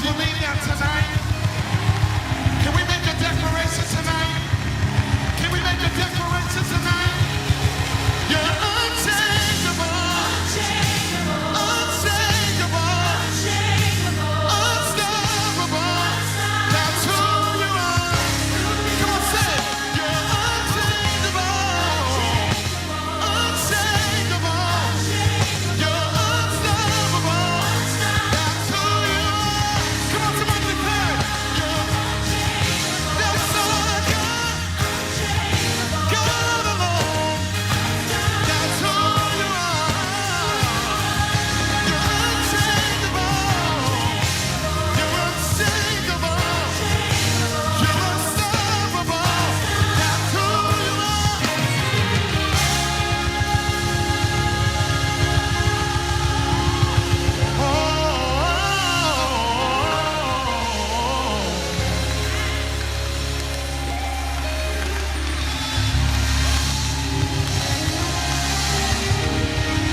believe that tonight? Can we make a declaration tonight? Can we make a declaration tonight? You're unchangeable, unshakable, unstoppable. That's who you are. Come on, say it. You're unchangeable, unshakable. You're unstoppable. That's who you are. Come on, somebody declare it. That's all I got. God alone. That's who you are. You're unchangeable. You're unshakable. You're unstoppable. That's who you are.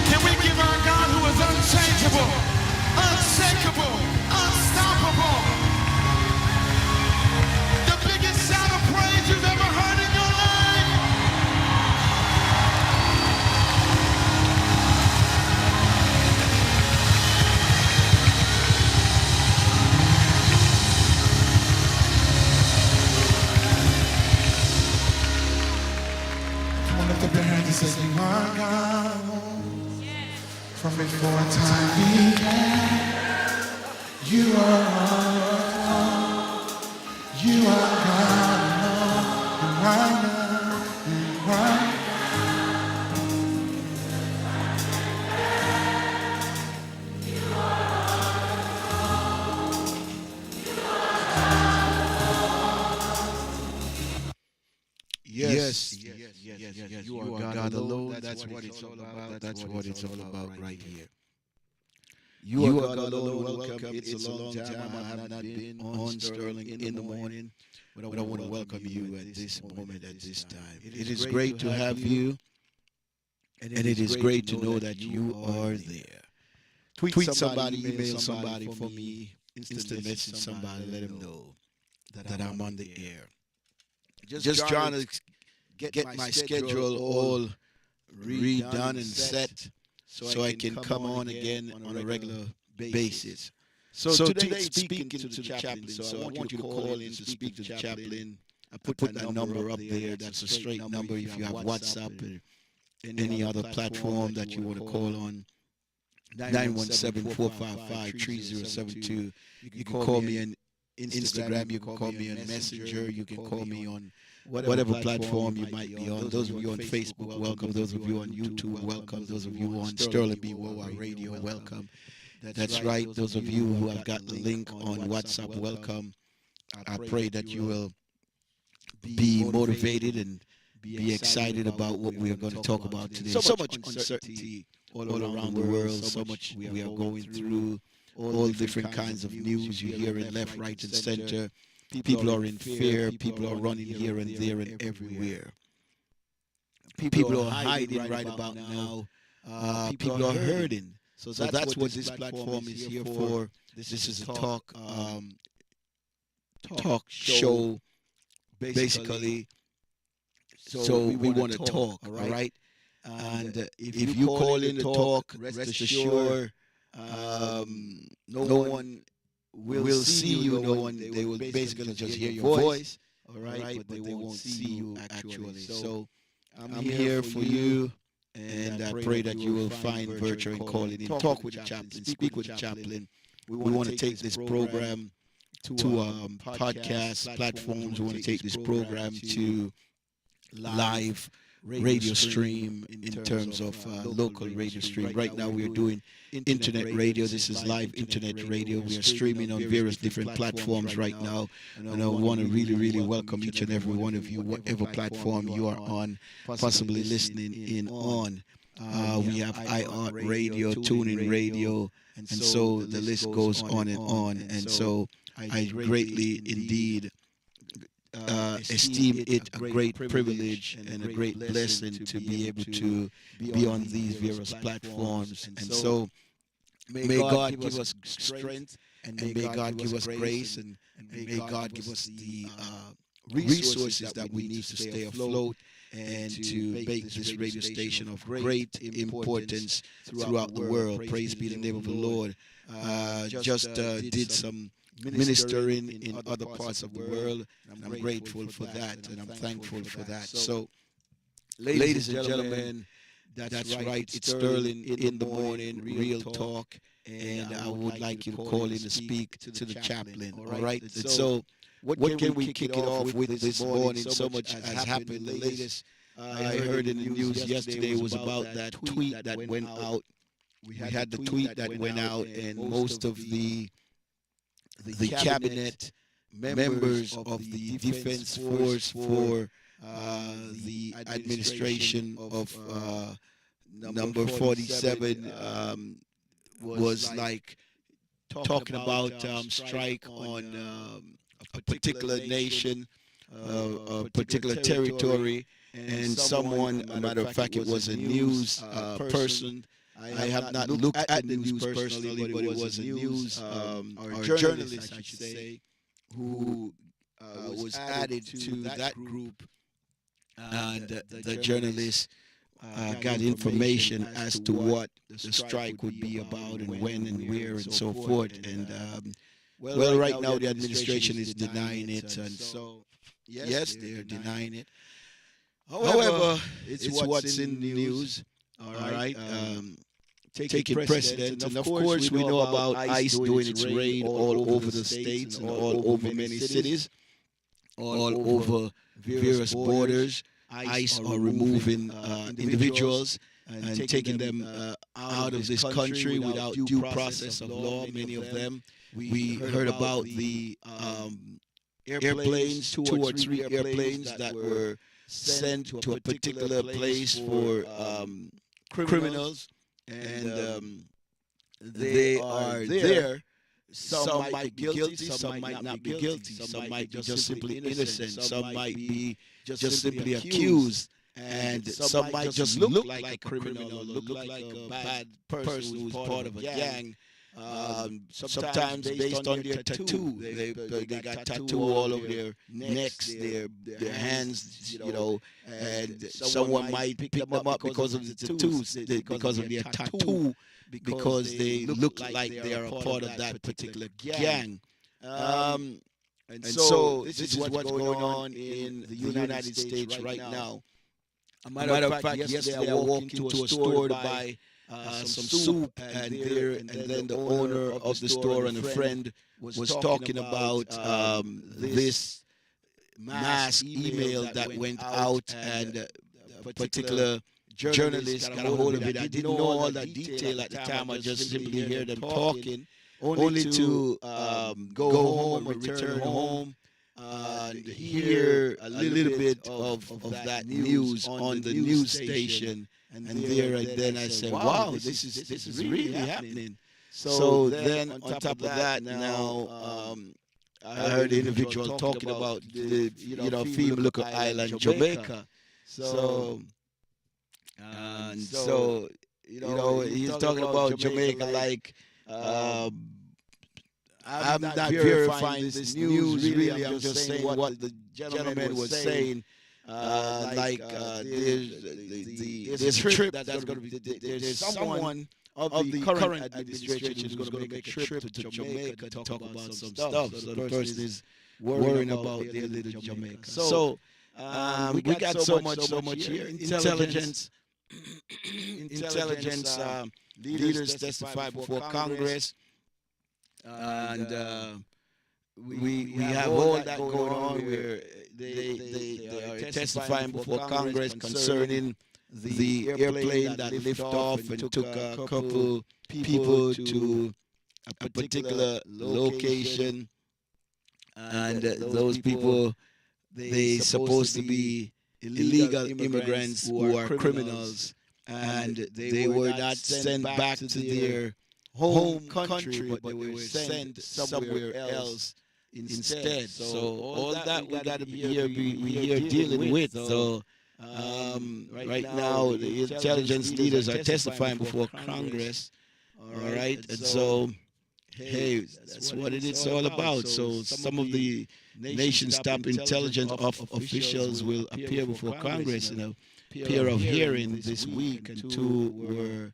Can we give our God who is unchangeable, unshakable, unstoppable, the biggest shout of praise you've ever heard in your life? Come on, lift up your hands and say, you are God from before time began. You are God. You are God alone. And right now, and right Yes. You are God alone. That's what it's all about. That's what it's all about right here. You are God alone. Welcome. It's a long time I have not been on Sterling in the morning, but I want to welcome you at this moment, at this time. It is great to have you, and it is great to know that you are there. Tweet somebody, email somebody for me, instant message somebody, let them know that I'm on the air. Just trying to get my schedule all redone and set so I can come on again on a regular basis. So today speaking to the chaplain, so I want you to call in to speak to the chaplain. I put that number up there. That's a straight number. If you have WhatsApp or any other platform that you want to call on, 917-455-3072. You can call me on Instagram. You can call me on Messenger. You can call me on whatever platform you might be on. Those of you on Facebook, welcome. Those of you on YouTube, welcome. Those of you on Sterling BOR Radio, welcome. That's right. Those of you who have got the link on WhatsApp, welcome. I pray that you will be motivated and be excited about what we are going to talk about today. So much uncertainty all around the world. So much we are going through. All different kinds of news you hear in left, right, and center. People are in fear. People are running here and there and everywhere. People are hiding right about now. People are hurting. So that's what this platform is here for. This is a talk show, basically. So we want to talk, all right? And if you call in to talk, rest assured, no one will see you. No one, they will basically just hear your voice, all right? But they won't see you actually. So I'm here for you, and I pray that you will find virtue in calling in. Talk with the chaplain, speak with the chaplain. We want to take this program to podcast platforms. We want to take this program to live radio stream in terms of local radio stream. Right now we are doing internet radio. This is live internet radio. We are streaming on various different platforms right now, and I want to really welcome each and every one of you, whatever platform you are on, possibly listening in on. We have iHeart Radio, TuneIn Radio, and so the list goes on and on. And so I greatly indeed esteem it a great privilege and a great blessing to be able to be on these various platforms. And so may God give us strength and may God give us grace, and may God give us the resources that we need to stay afloat and to make this radio station of great importance throughout the world. Praise be the name of the Lord. Just did some ministering in other parts of the world, and I'm grateful for that, and I'm thankful for that. So, ladies and gentlemen, that's right. It's Sterling in the morning, real talk, and I would like you to call in and speak to the chaplain. All right. And so, what can we kick it off with this morning? So much has happened. The latest I heard in the news yesterday was about that tweet that went out. We had the tweet that went out, and most of the cabinet members of the defense force for the administration of number 47 was like talking about strike on a particular nation, a particular territory, and someone, a matter of fact, it was a news person. I have not looked at the news personally, but it was a news or journalist, I should say, who was added to that group, and the journalist got information as to what the strike would be about and when and where and so forth. And well, right now the administration is denying it, and so yes, they're denying it. However, it's what's in the news. All right. Taking precedence, and of course we know about ICE doing its raid all over the states and all over many cities, all over various borders. ICE are removing individuals and taking them out of this country without due process of law. Many of them. We heard about the airplanes, 2 or 3 airplanes that were sent to a particular place for criminals, and they are there. Some might be guilty, some might not be guilty, some might be just simply innocent, some might be just simply accused, and some might just look like a criminal or look like a bad person who's part of a gang. Sometimes based on their tattoo, they got tattoo all over their necks, their hands, and someone might pick them up because of the tattoos, because of their tattoo, because they look like they are a part of that particular gang. And so this is what's going on in the United States right now. A matter of fact, yesterday I walked into a store to buy some soup, and then the owner of the store and a friend was talking about this mass email that went out, and a particular journalist got a hold of it. I didn't know all that detail at the time. I just simply hear them talking, only to go home or return home and hear a little bit of that news on the news station. And then I said, wow, this is really happening. So then on top of that, now I heard an individual talking about the female local island, Jamaica. So he's talking about Jamaica like I'm not verifying this news really. I'm just saying what the gentleman was saying. There's a trip that's going to be, there's someone of the current administration who's going to make a trip to Jamaica to talk about some stuff. So the person is worrying about their little Jamaica. So we got so much here. Intelligence leaders testify before Congress, and we have all that going on where they are testifying before Congress concerning the airplane that lifted off and took a couple people to a particular location, and those people, they supposed to be illegal immigrants who are criminals, and they were not sent back to their home country, but they were sent somewhere else instead. So all that we got to be here dealing with. So right now the intelligence leaders are testifying before Congress. All right, and so hey, that's what it is all about. So some of the nation's top intelligence officials will appear before Congress in a pair of hearing this week, and two were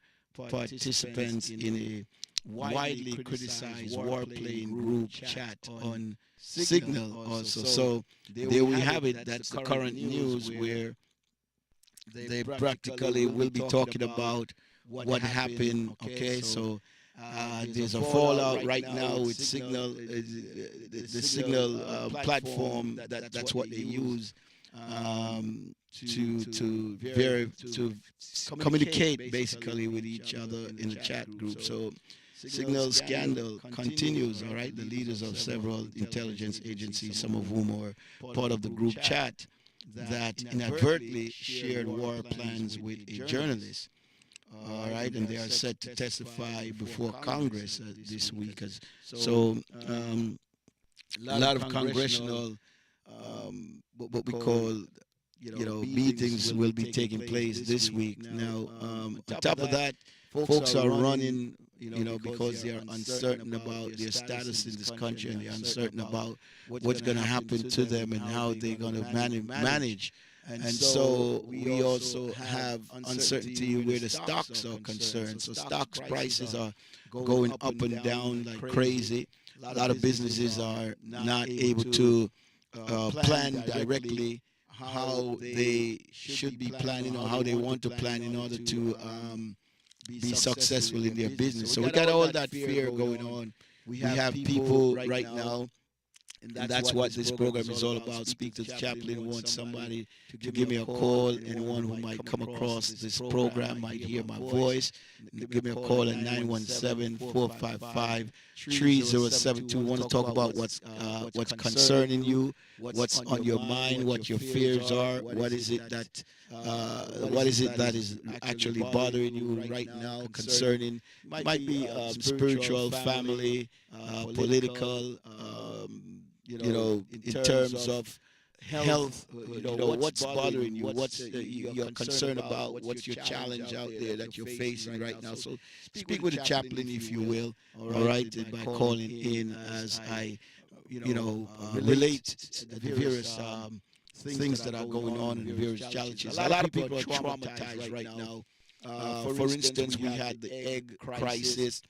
participants in a widely criticized warplane group chat on Signal also. So there we have it. That's the current news where they practically will be talking about what happened. Okay, so there's a fallout right now with Signal, the Signal platform. That's what they use to communicate basically with each other in the chat group. So Signal scandal continues. All right, the leaders of several intelligence agencies, some of whom are part of the group chat, that inadvertently shared war plans with a journalist. All right, and they are set to testify before Congress this week. So a lot of congressional, what we call, meetings will be taking place this week. Now, on top of that, folks are running, because they are uncertain about their status in this country, and they're uncertain about what's going to happen to them and how they're going to manage. And so we also have uncertainty where the stocks are concerned. So stocks prices are going up and down like crazy. A lot of businesses are not able to plan directly how they should be planning or how they want to plan in order to be successful in their business. So we got all that fear going on. We have people right now, and that's what this program is all about. Speak to the chaplain. Want somebody to give me a call. Anyone who might come across this program might hear my voice. Give me a call at 917-455-3072. Want to talk about what's concerning you, what's on your mind, what your fears are, what is it that is actually bothering you right now concerning, might be spiritual, family, political, in terms of health, what's bothering you, what's you're concerned about, what's your challenge out there that you're facing right now. So speak with the chaplain, if you will, all right, by calling in as I, relate the various things that are going on and the various challenges. A lot of people are traumatized right now. For instance, we had the egg crisis.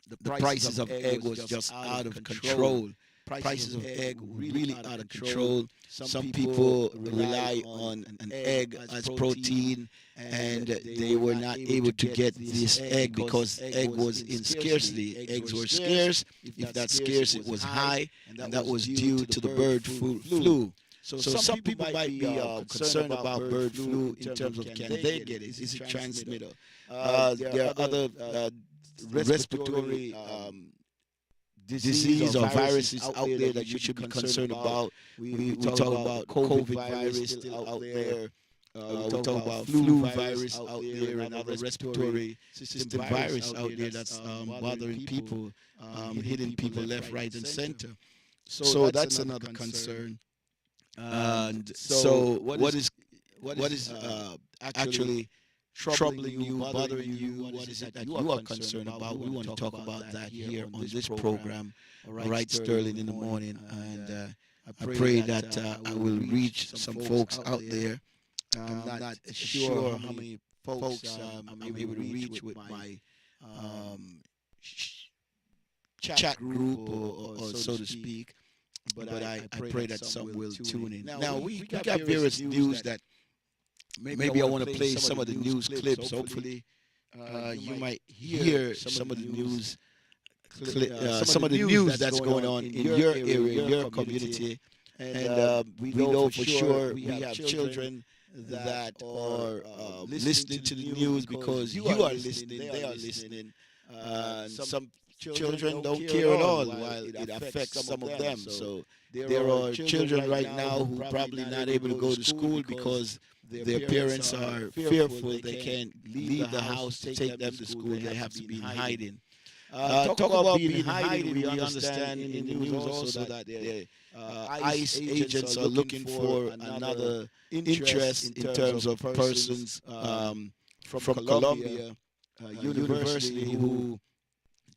The prices of egg was just out of control. Prices of egg really out of control. Some people rely on an egg as protein, and they were not able to get this egg because egg was in scarcity. Eggs were scarce. If that's scarce, it was high, and that was due to the bird flu. So some people might be concerned about bird flu in terms of, can they get it? Is it transmitter? There are other respiratory disease or viruses out there that you should be concerned about. We talk about COVID virus still out there. We talk about flu virus out there and other respiratory system virus out there that's bothering people, hitting people left, right, and center. So that's another concern. And so what is actually troubling you, bothering you? What is it that you are concerned about? We want to talk about that here on this program, all right, Sterling, in the morning. And I pray that I will reach some folks out there. I'm not sure how many folks I'm able to reach with my chat group, or so to speak. But I pray that some will tune in. Now, we got various news that maybe I want to play some of the news clips. Hopefully, you might hear some of the news, some of the news that's going on in your area, your community. And we know for sure we have children that are listening to the news because you are listening, they are listening. Some children don't care at all, while it affects some of them. So there are children right now who probably not able to go to school because their parents are fearful they can't leave the house to take them to school. They have to be in hiding. Talk about being in hiding. We understand in the news also that the ICE agents are looking for another interest in terms of persons from Columbia University who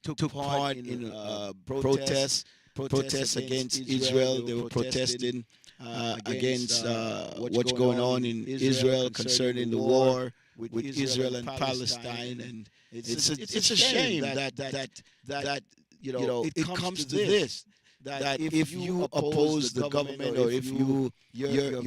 took part in protests against Israel. They were protesting against what's going on in Israel concerning the war with Israel and Palestine. And it's a shame that it comes to this. That if you oppose the government, or if your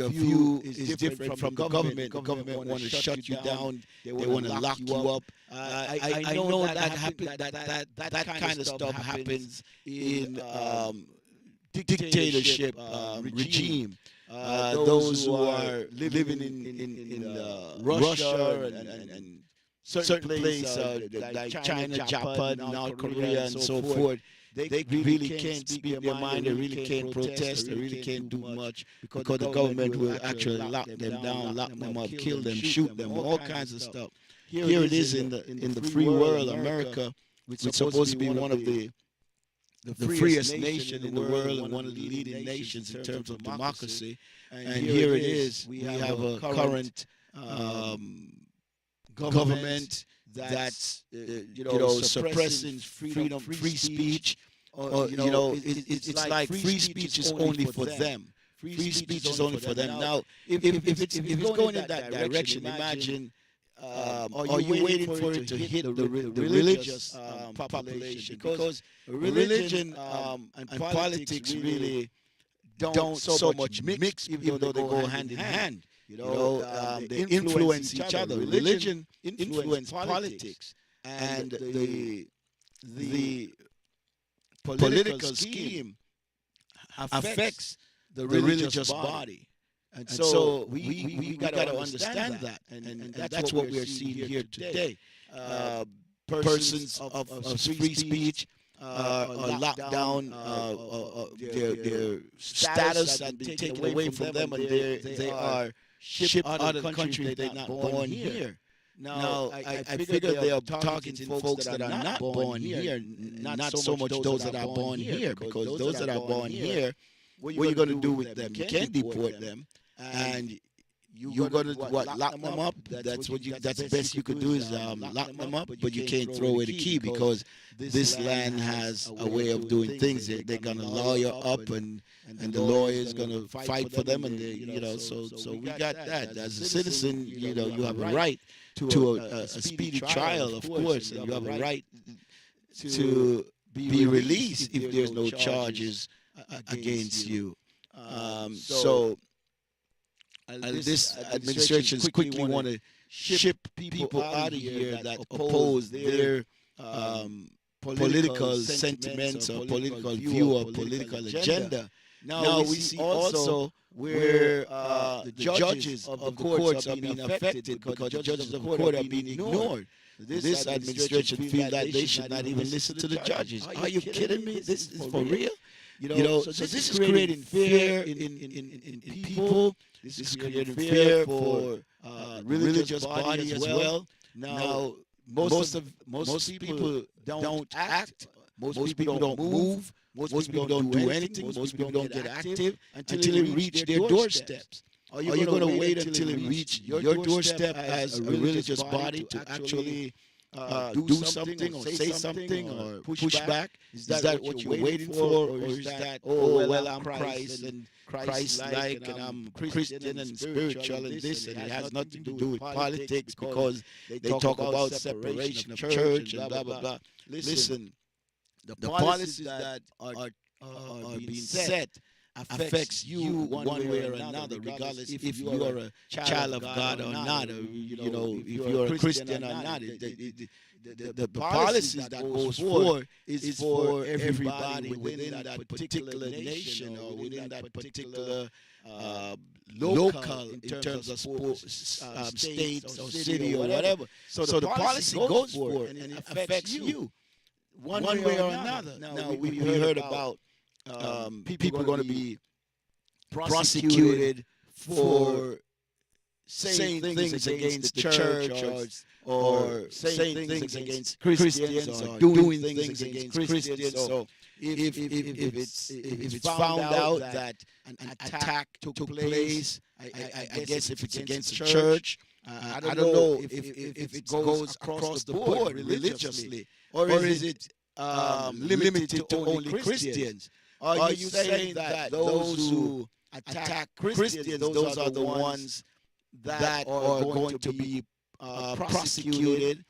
view is different from the government want to shut you down, they want to lock you up. I know that happen, that kind of stuff happens in dictatorship regime. Those who are living in Russia and certain places like China, Japan, North Korea, and so forth. They really can't speak their mind. They really can't protest. They really can't do much because the government will actually lock them down, lock them up, kill them, shoot them, all kinds of stuff. Here it is in the free world, America, which is supposed to be one of the freest nation in the world and one of the leading nations in terms of democracy. And here it is. We have a current government that's suppressing freedom, free speech. It's like free speech is only for them. Free speech is only for them. Now, if it's going in that direction, imagine. Are you waiting for it to hit the religious population? Because religion and politics really don't so much mix, even though they go hand in hand. They influence each other. Religion influences politics, and the political scheme affects the religious body. And so we got to understand that, and that's what we're seeing here today. Persons of free speech are locked down, their status has been taken away from them, and they are shipped out of the country. They're not born here. Now, I figure they are targeting folks that are not born here, not so much those that are born here, because those that are born here, what are you going to do with them? You can't deport them, and you're going to lock them up. That's the best you could do is lock them up, but you can't throw away the key, because this land has a way of doing things. They're going to lawyer up, and the lawyer is going to fight for them, and so we got that. As a citizen, you have a right to a speedy trial, of course, and you have a right to be released if there's no charges against you. So this administration quickly want to ship people out of here that oppose their political sentiments or political view or political agenda. Now we see also where the judges of the courts are being affected, because the judges of the court are being ignored. This administration feels that they should not even listen to the judges. Are you kidding me? This is for real? So this is creating fear in people. This is creating fear for religious body as well. Now, most people don't act. Most people don't move. Most people don't do anything. Most people don't get active until it reach their doorsteps. Are you going to wait until it reach your doorstep as a religious body to actually do something or say something or push back? Is that what you're waiting for? Or is that, oh, well, I'm Christ and Christ-like and I'm Christian and spiritual and this, and it has nothing to do with politics, because they talk about separation of church and blah, blah, blah. Listen, the policies that are being set affects you one way or another, regardless if you are a child of God or not, or if you're a Christian or not. The policies that goes forward is for everybody within that particular nation or within that particular local in terms of states or city or whatever. So the policy goes forward and it affects you one way or another. Now we heard about people going to be prosecuted for saying things against the church or saying things against Christians or doing things against Christians. So if it's found out that an attack took place, I guess if it's against the church, I don't know if it goes across the board religiously, or is it limited to only Christians? Are you saying that those who attack Christians, those are the ones that are going to be prosecuted?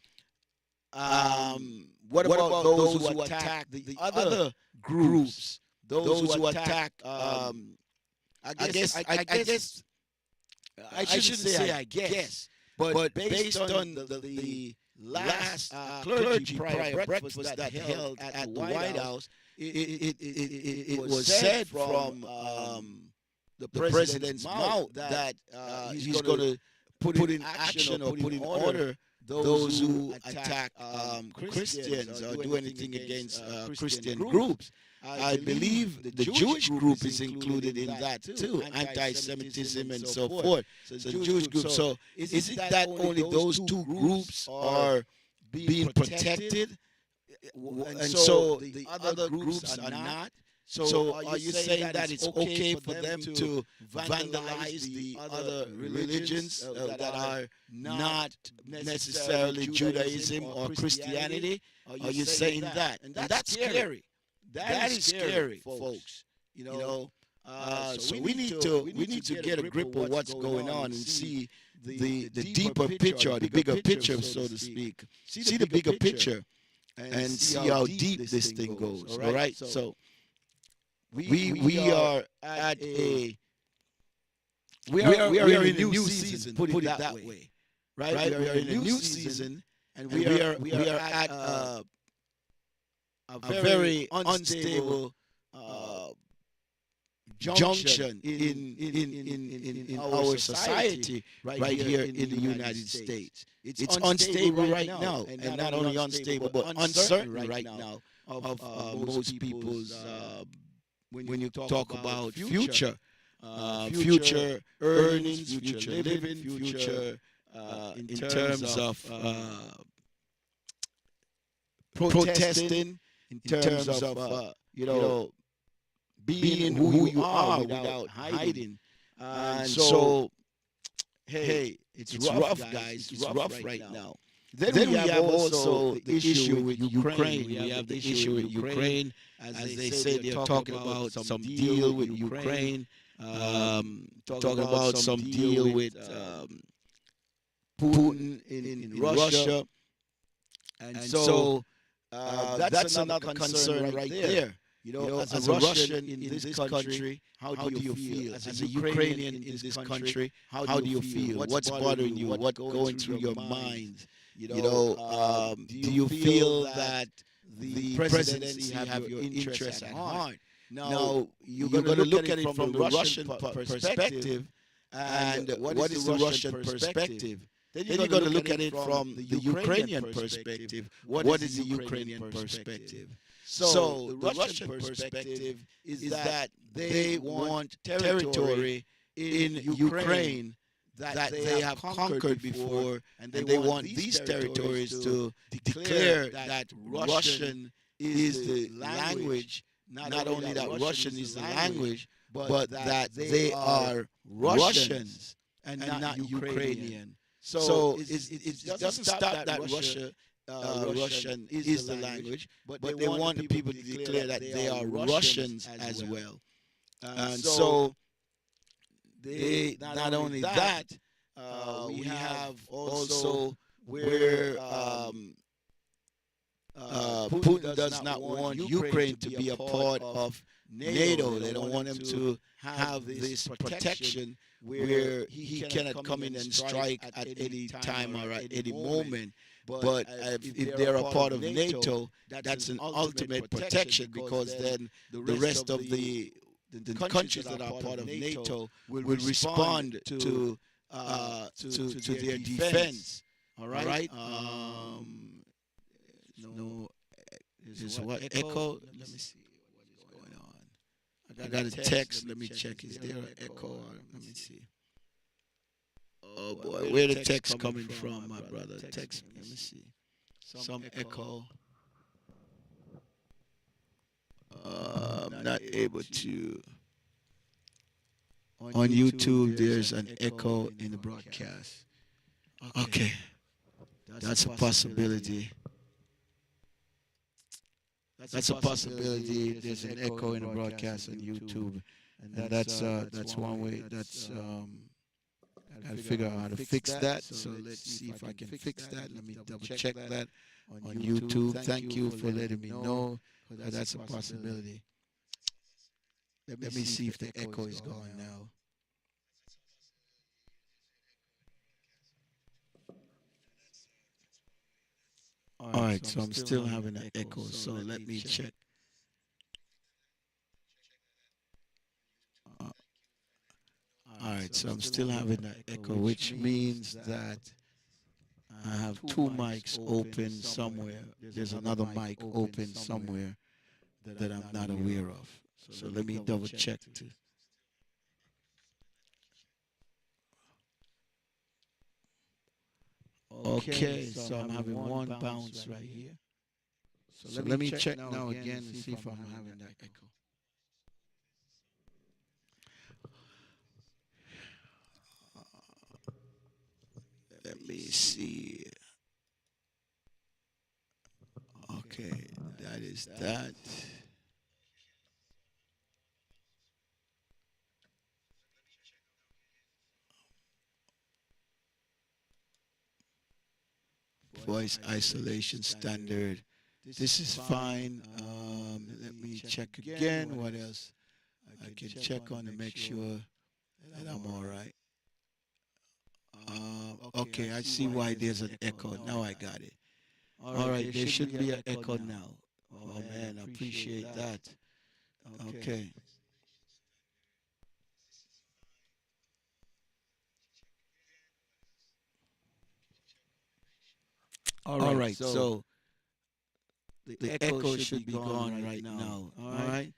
What about those who attack the other groups? Those who attack, I guess, I shouldn't say I guess, but based on the last clergy prior breakfast that held at the White House, it was said from the president's mouth that he's going to put in action or put in order those who attack Christians or do anything against Christian groups. I believe the Jewish group is included in that too, anti-Semitism and so forth. So the Jewish group. So is it that only those two groups are being protected, and so the other groups are not? So are you saying that it's okay for them to vandalize the other religions that are not necessarily Judaism or Christianity? Are you saying that? And that's scary. That is scary, folks. So we need to get a grip of what's going on and see the deeper picture, the bigger picture, so to speak. See the bigger picture and see how deep this thing goes. All right. So we are at a we are in a new season. Put it that way, right? We are in a new season, and we are at a very unstable junction in our society right here in the United States. It's unstable right now, and not only unstable but uncertain right now of most people's. When you talk about future earnings, future living, future in terms of protesting, in terms of being who you are without hiding. And so, hey, it's rough, guys. It's rough right now. Then we have also the issue with Ukraine. We have the issue with Ukraine. As they say, they're talking about some deal with Ukraine, talking about some deal with Putin in Russia. And so that's another concern right there. As a Russian in this country, how do you feel? As a Ukrainian in this country, how do you feel? What's bothering you? What's going through your mind? Do you feel that the presidency have your interests at heart? Now, you're going to look at it from the Russian perspective, and what is the Russian perspective? Then you're going to look at it from the Ukrainian perspective. What is the Ukrainian perspective? So the Russian perspective is that they want territory in Ukraine that they have conquered before, and they want these territories to declare that Russian is the language. Not only that Russian is the language, but that they are Russians and not Ukrainian. So it doesn't stop that Russian is the language, but they want the people to declare that they are Russians as well. And so they not only that, we have also where Putin does not want Ukraine to be a part of NATO. They don't want him to have this protection where he cannot come in and strike at any time or at any moment. But if they're a part of NATO, that's an ultimate protection, because then the rest of the countries that are part of NATO will respond to their defense. All right. No, is what echo? Let me see what is going on. I got a text. Let me check. Is there an echo? Let me see. Oh boy, where the text coming from, my brother? Text. Let me see. Some echo. I'm not able to. On YouTube, there's an echo in the broadcast. Okay, that's a possibility. That's a possibility. There's an echo in the broadcast on YouTube, and that's one way. That's I'll figure out how to fix that. So let's see if I can fix that. Let me double check that on YouTube. Thank you for letting me know. That's a possibility. Let me see if the echo is gone now. All right, so I'm still having an echo. So let me check. Uh, all right, so I'm still having an echo, which means that I have two mics open somewhere. There's another mic open somewhere that I'm not aware of. So let me double check too. Okay, so I'm having one bounce right here. So let me check now again and see if I'm having that echo. Let me see. Okay, that is that. Voice isolation standard. This is fine. Let me check again. What else? I can check on to make sure that I'm all right. Okay, I see why there's an echo. Now I got it. All right, there should be an echo now. Oh man, I appreciate that. Okay. All right, so the echo should be gone right now. All right.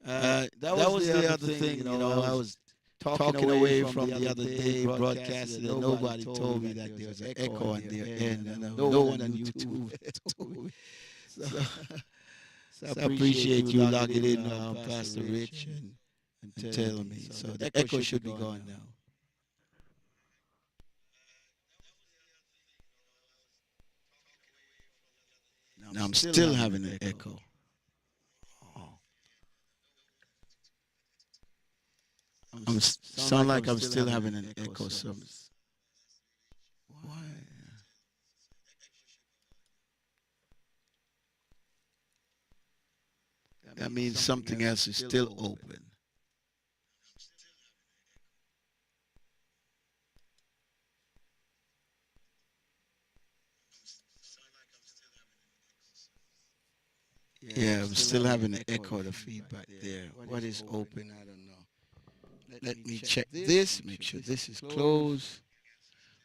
That was the other thing, I was talking away from the other day, broadcasting, and nobody told me that there was an echo on their end, and no one on YouTube told me. So, so I appreciate you logging in, Pastor Rich, and telling me. So the echo should be gone now. Now I'm still having an echo. Oh. Sound like I'm still having an echo. So why? That means something else is still open. Yeah, I'm still having an echo, the feedback there. What is open? I don't know. Let me check this, make sure this is closed.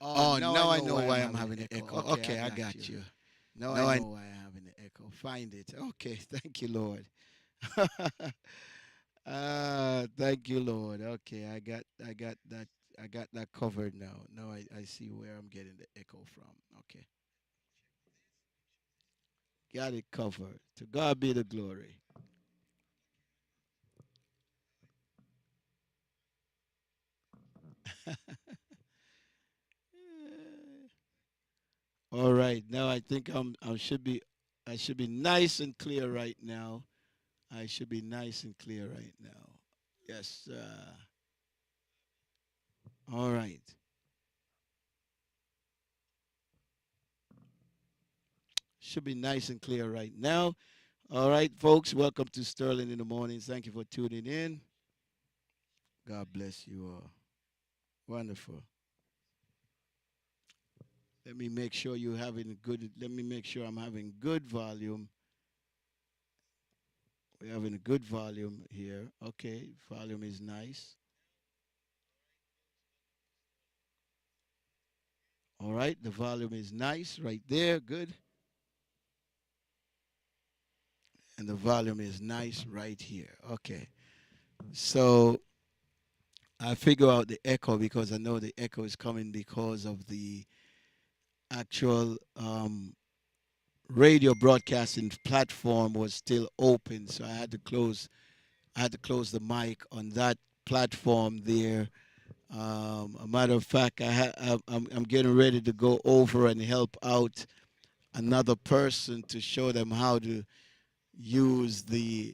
Oh, now I know why I'm having an echo. Okay, I got you. Now I know why I'm having an echo. Find it. Okay, thank you, Lord. Thank you, Lord. Okay, I got that covered now. Now I see where I'm getting the echo from. Okay. Got it covered. To God be the glory. All right. Now I think I should be nice and clear right now. I should be nice and clear right now. Yes. All right. Should be nice and clear right now. All right, folks. Welcome to Sterling in the Morning. Thank you for tuning in. God bless you all. Wonderful. Let me make sure you having good. Let me make sure I'm having good volume. We're having a good volume here. Okay, volume is nice. All right, the volume is nice right there. Good. And the volume is nice right here. Okay. So I figure out the echo because I know the echo is coming because of the actual radio broadcasting platform was still open. So I had to close the mic on that platform there. A matter of fact, I'm getting ready to go over and help out another person to show them how to use the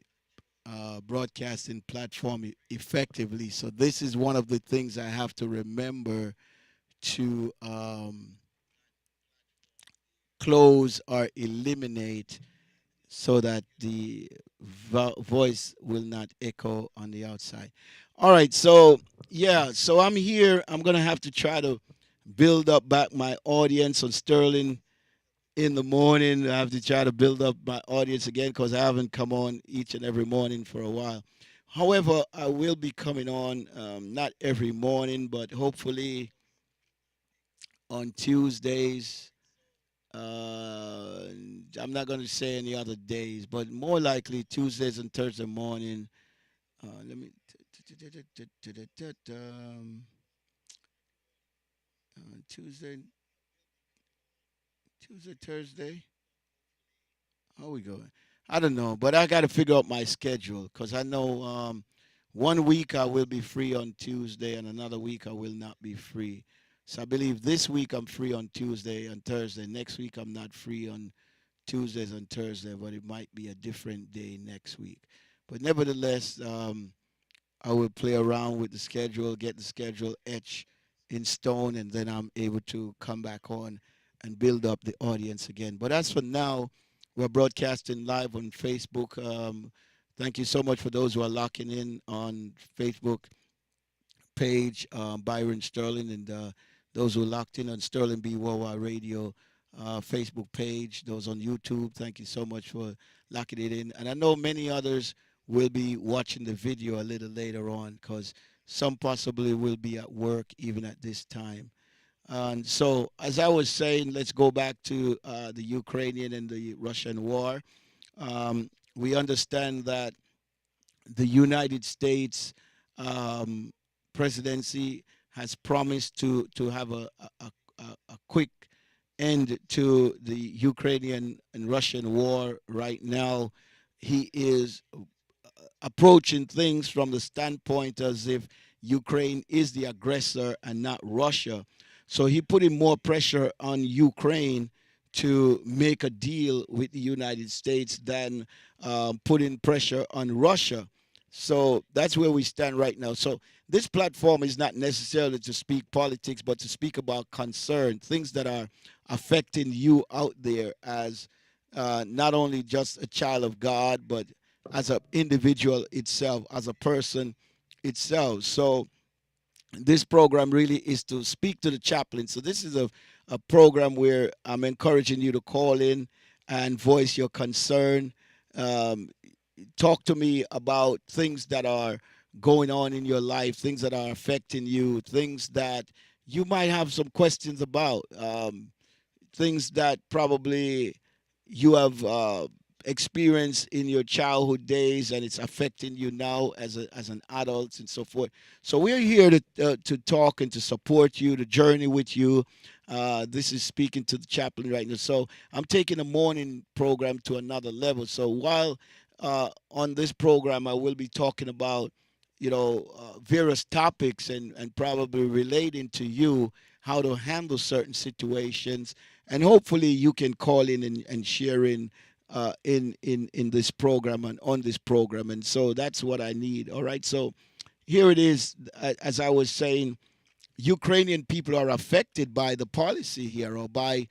broadcasting platform effectively. So this is one of the things I have to remember to close or eliminate so that the voice will not echo on the outside. All right, so yeah, so I'm here. I'm gonna have to try to build up back my audience on Sterling in the morning. I have to try to build up my audience again because I haven't come on each and every morning for a while. However, I will be coming on not every morning, but hopefully on Tuesdays. I'm not going to say any other days, but more likely Tuesdays and Thursday morning. Let me. Tuesday, Tuesday, Thursday. How we going? I don't know, but I got to figure out my schedule because I know one week I will be free on Tuesday and another week I will not be free. So I believe this week I'm free on Tuesday and Thursday. Next week I'm not free on Tuesdays and Thursday, but it might be a different day next week. But nevertheless, I will play around with the schedule, get the schedule etched in stone, and then I'm able to come back on and build up the audience again. But as for now, we're broadcasting live on Facebook. Thank you so much for those who are locking in on Facebook page, Byron Sterling, and those who are locked in on Sterling B. Wawa Radio Facebook page, those on YouTube. Thank you so much for locking it in. And I know many others will be watching the video a little later on because some possibly will be at work even at this time. And so, as I was saying, let's go back to the Ukrainian and the Russian war. We understand that the United States um, presidency has promised to have a quick end to the Ukrainian and Russian war right now. He is approaching things from the standpoint as if Ukraine is the aggressor and not Russia. So he putting more pressure on Ukraine to make a deal with the United States than putting pressure on Russia. So that's where we stand right now. So this platform is not necessarily to speak politics, but to speak about concern, things that are affecting you out there as not only just a child of God, but as an individual itself, as a person itself. So this program really is to speak to the chaplain. So this is a program where I'm encouraging you to call in and voice your concern. Um, Talk to me about things that are going on in your life, things that are affecting you, things that you might have some questions about. Things that probably you have experienced in your childhood days and it's affecting you now as an adult and so forth. So we're here to talk and to support you, to journey with you. This is speaking to the chaplain right now. So I'm taking the morning program to another level. So while on this program, I will be talking about various topics and probably relating to you how to handle certain situations, and hopefully you can call in and share in this program and on this program. And so that's what I need. All right, so here it is. As I was saying, Ukrainian people are affected by the policy here, or by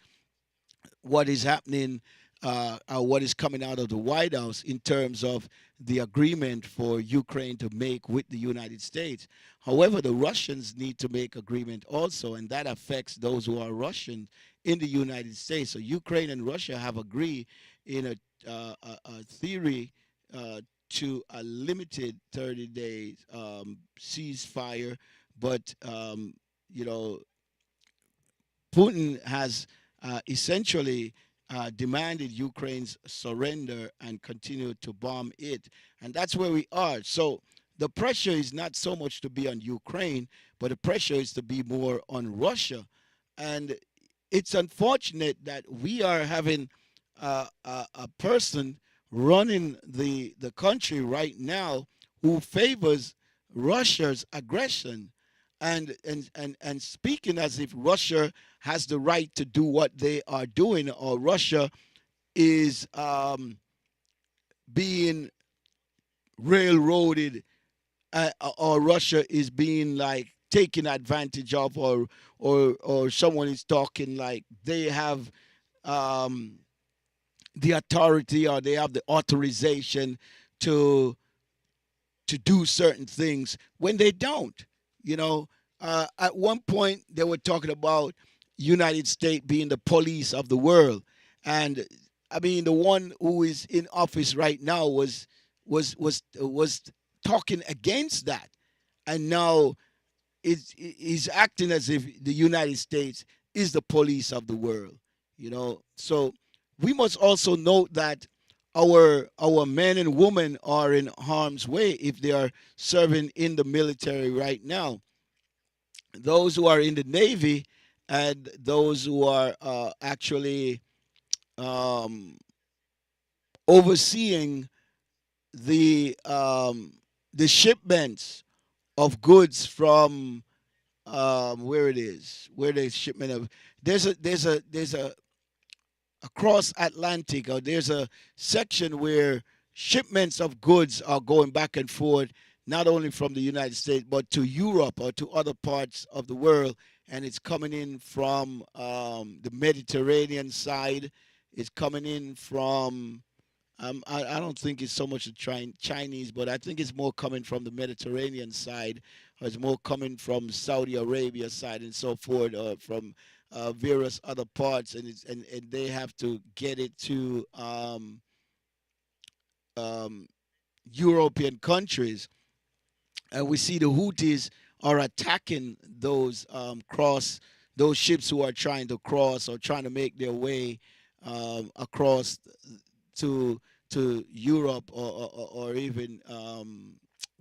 what is happening, what is coming out of the White House in terms of the agreement for Ukraine to make with the United States. However, the Russians need to make agreement also, and that affects those who are Russian in the United States. So Ukraine and Russia have agreed in a theory to a limited 30 days ceasefire, but you know Putin has essentially demanded Ukraine's surrender and continue to bomb it. And that's where we are. So the pressure is not so much to be on Ukraine, but the pressure is to be more on Russia. And it's unfortunate that we are having a person running the country right now who favors Russia's aggression and speaking as if Russia has the right to do what they are doing, or Russia is being railroaded, or Russia is being like taken advantage of, or someone is talking like they have um, the authority, or they have the authorization to do certain things when they don't. You know, at one point they were talking about United States being the police of the world, and I mean the one who is in office right now was talking against that, and now is acting as if the United States is the police of the world. You know, so we must also note that our men and women are in harm's way if they are serving in the military right now. Those who are in the Navy and those who are actually um, overseeing the um, the shipments of goods from where it is, where the shipment of there's a across Atlantic, or there's a section where shipments of goods are going back and forth, not only from the United States but to Europe or to other parts of the world, and it's coming in from the Mediterranean side. It's coming in from I don't think it's so much the Chinese, but I think it's more coming from the Mediterranean side, or it's more coming from Saudi Arabia side and so forth, or from various other parts, and they have to get it to um, European countries, and we see the Houthis are attacking those ships who are trying to cross or trying to make their way across to Europe, or even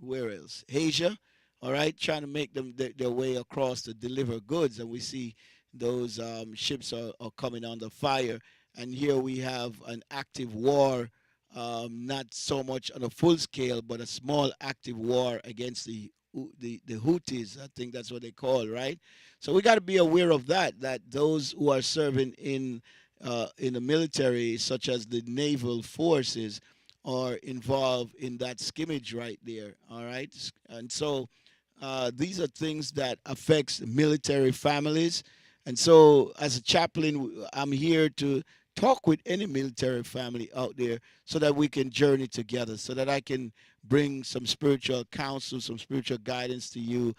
where else, Asia. All right, trying to make them their way across to deliver goods, and we see those ships are coming under fire. And here we have an active war, not so much on a full scale, but a small active war against the Houthis. I think that's what they call, right? So we got to be aware of that. That those who are serving in the military, such as the naval forces, are involved in that skimmage right there. All right, and so these are things that affects military families. And so, as a chaplain, I'm here to talk with any military family out there so that we can journey together, so that I can bring some spiritual counsel, some spiritual guidance to you,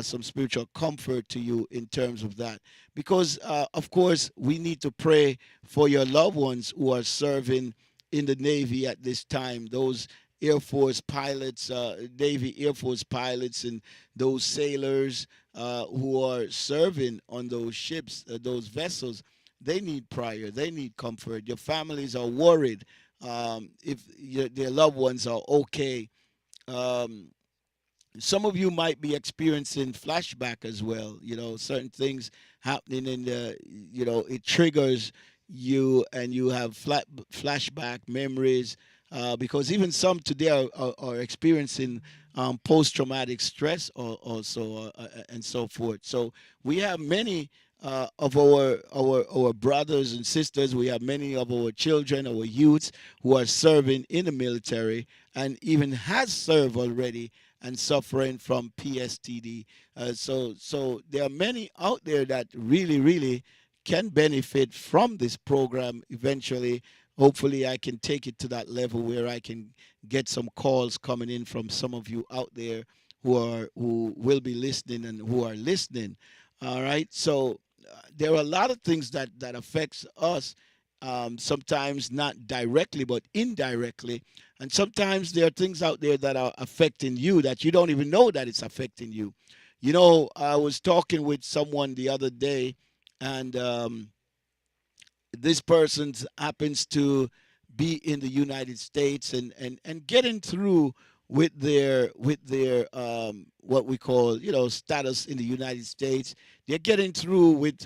some spiritual comfort to you in terms of that. Because, of course, we need to pray for your loved ones who are serving in the Navy at this time. Those Air Force pilots, Navy Air Force pilots, and those sailors who are serving on those ships, those vessels, they need prayer. They need comfort. Your families are worried if their loved ones are okay. Um, some of you might be experiencing flashback as well. You know, certain things happening in the, it triggers you, and you have flashback memories, because even some today are experiencing post-traumatic stress, or also, and so forth. So we have many of our brothers and sisters. We have many of our children, our youths, who are serving in the military, and even has served already, and suffering from PSTD. So there are many out there that really, really can benefit from this program eventually. Hopefully, I can take it to that level where I can get some calls coming in from some of you out there who will be listening and who are listening. All right. So there are a lot of things that affects us. Sometimes not directly, but indirectly. And sometimes there are things out there that are affecting you that you don't even know that it's affecting you. You know, I was talking with someone the other day, and this person happens to be in the United States, and getting through with their what we call, status in the United States. They're getting through with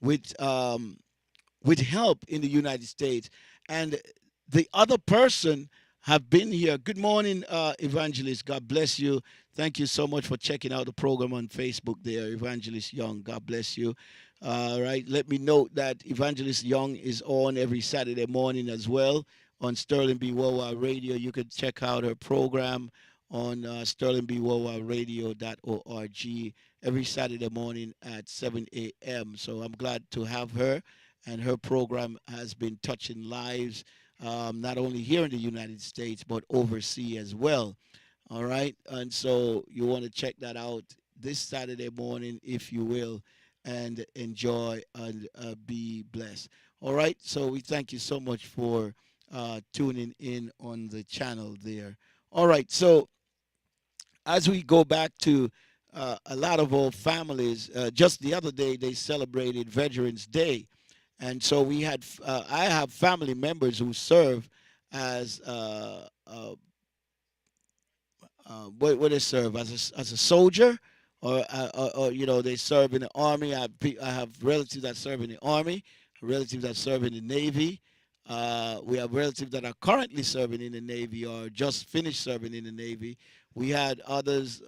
with help in the United States, and the other person have been here. Good morning, Evangelist. God bless you. Thank you so much for checking out the program on Facebook there, Evangelist Young. God bless you. All right. Let me note that Evangelist Young is on every Saturday morning as well on Sterling B. Wawa Radio. You could check out her program on sterlingbwawaradio.org every Saturday morning at 7 a.m. So I'm glad to have her, and her program has been touching lives, not only here in the United States, but overseas as well. All right. And so you want to check that out this Saturday morning, if you will, and enjoy and be blessed. All right. So we thank you so much for tuning in on the channel there. All right. So as we go back to a lot of our families, just the other day they celebrated Veterans Day. And so I have family members who serve as what they serve as a soldier, or they serve in the army. I have relatives that serve in the army, relatives that serve in the navy. We have relatives that are currently serving in the navy or just finished serving in the navy. We had others,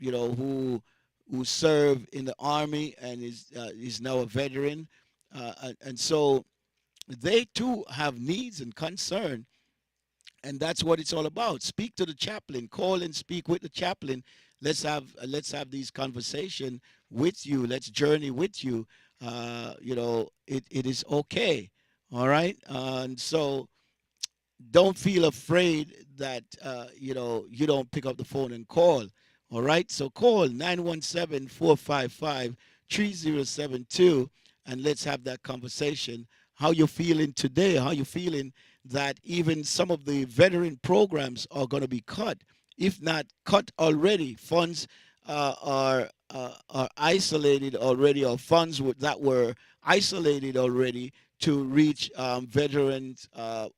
who serve in the army and is now a veteran, and so they too have needs and concern, and that's what it's all about. Speak to the chaplain. Call and speak with the chaplain. Let's have these conversation with you. Let's journey with you. It is okay. All right. And so don't feel afraid that you don't pick up the phone and call. All right. So call 917-455-3072, and let's have that conversation. How you feeling today? How you feeling that even some of the veteran programs are going to be cut, if not cut already? Funds are isolated already, or funds that were isolated already to reach veterans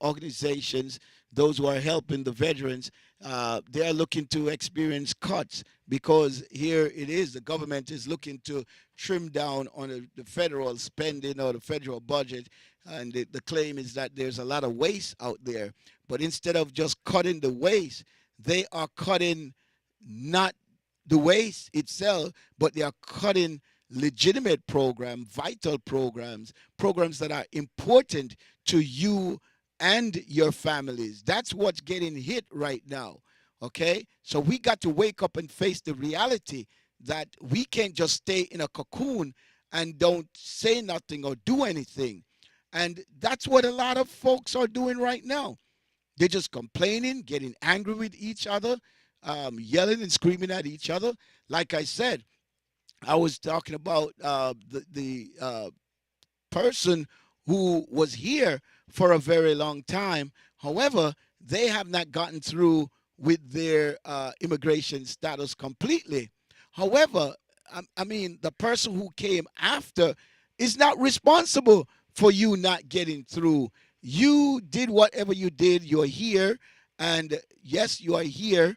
organizations, those who are helping the veterans. They are looking to experience cuts because here it is, the government is looking to trim down on the federal spending or the federal budget, and the claim is that there's a lot of waste out there. But instead of just cutting the waste, they are cutting not the waste itself, but they are cutting legitimate programs, vital programs that are important to you and your families. That's what's getting hit right now. Okay? So we got to wake up and face the reality that we can't just stay in a cocoon and don't say nothing or do anything. And that's what a lot of folks are doing right now. They're just complaining, getting angry with each other, yelling and screaming at each other. Like I said, I was talking about the person who was here for a very long time. However, they have not gotten through with their immigration status completely. However, I mean, the person who came after is not responsible for you not getting through. You did whatever you did. You're here, and yes, you are here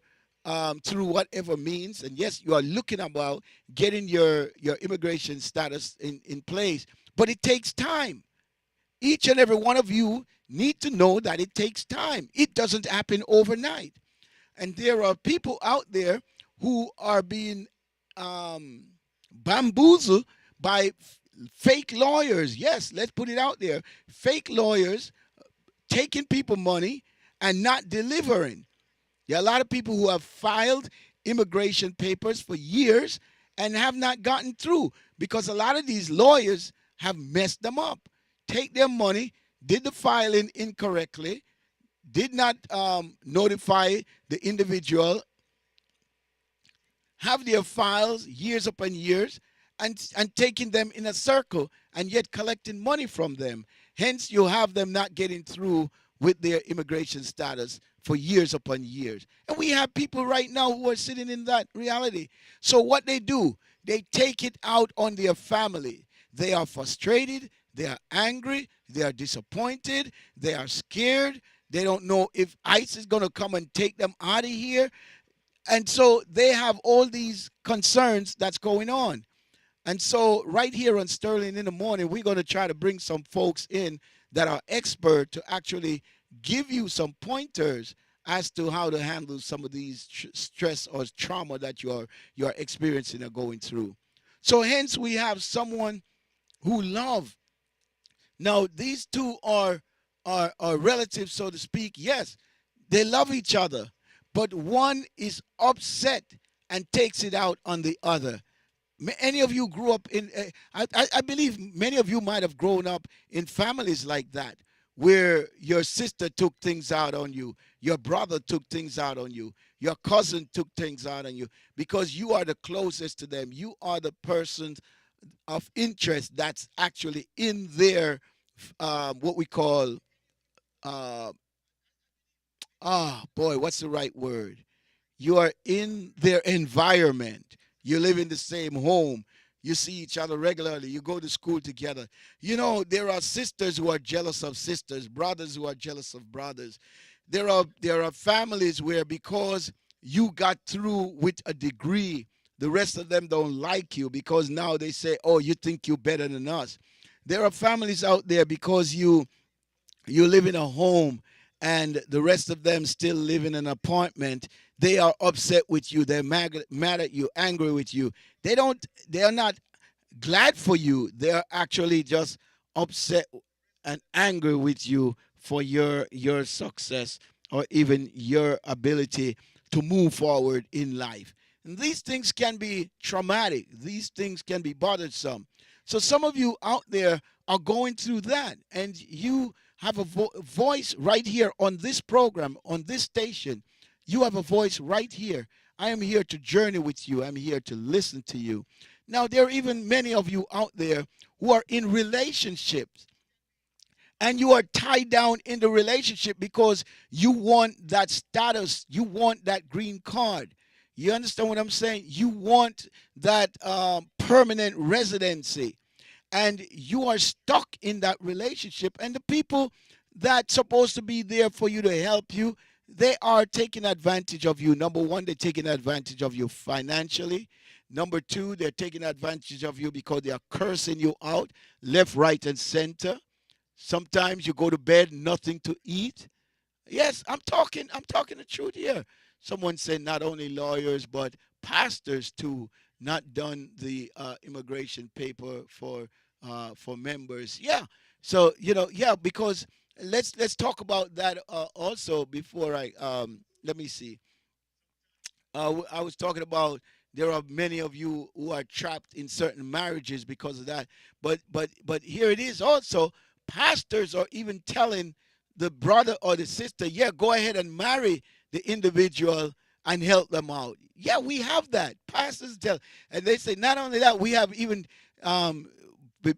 through whatever means, and yes, you are looking about getting your immigration status in place. But it takes time. Each and every one of you need to know that it takes time. It doesn't happen overnight. And there are people out there who are being bamboozled by fake lawyers. Yes, let's put it out there. Fake lawyers taking people money and not delivering. There are a lot of people who have filed immigration papers for years and have not gotten through because a lot of these lawyers have messed them up. Take their money, did the filing incorrectly, did not notify the individual, have their files years upon years, and taking them in a circle and yet collecting money from them. Hence, you have them not getting through with their immigration status for years upon years. And we have people right now who are sitting in that reality. So what they do, they take it out on their family. They are frustrated, they are angry, they are disappointed, they are scared. They don't know if ICE is going to come and take them out of here. And so they have all these concerns that's going on. And so right here on Sterling in the Morning, we're going to try to bring some folks in that are expert to actually give you some pointers as to how to handle some of these stress or trauma that you're experiencing or going through. So hence we have someone who love. Now these two are are relatives, so to speak. Yes, they love each other, but one is upset and takes it out on the other. Any of you grew up in, I believe many of you might have grown up in families like that, where your sister took things out on you, your brother took things out on you, your cousin took things out on you, because you are the closest to them. You are the person of interest that's actually in their, what we call, uh, boy, what's the right word? You are in their environment. You live in the same home. You see each other regularly. You go to school together. You know, there are sisters who are jealous of sisters, brothers who are jealous of brothers. There are families where, because you got through with a degree, the rest of them don't like you, because now they say, "Oh, you think you're better than us." There are families out there, because you live in a home and the rest of them still live in an apartment. They are upset with you. They're mad at you, angry with you. They are not glad for you. They're actually just upset and angry with you for your success, or even your ability to move forward in life. And these things can be traumatic. These things can be bothersome. So some of you out there are going through that, and you have a voice right here on this program, on this station. You have a voice right here. I am here to journey with you. I'm here to listen to you. Now, there are even many of you out there who are in relationships, and you are tied down in the relationship because you want that status, you want that green card. You understand what I'm saying? You want that permanent residency, and you are stuck in that relationship, and the people that's supposed to be there for you to help you, they are taking advantage of you. Number one, they're taking advantage of you financially. Number two, they're taking advantage of you because they are cursing you out left, right, and center. Sometimes you go to bed, nothing to eat. Yes, I'm talking the truth here. Someone said not only lawyers but pastors too, not done the immigration paper for members. Yeah. So yeah, because let's talk about that also before I let me see. I was talking about, there are many of you who are trapped in certain marriages because of that. But here it is also. Pastors are even telling the brother or the sister, yeah, go ahead and marry the individual and help them out. Yeah, we have that. Pastors tell, and they say not only that, we have even um,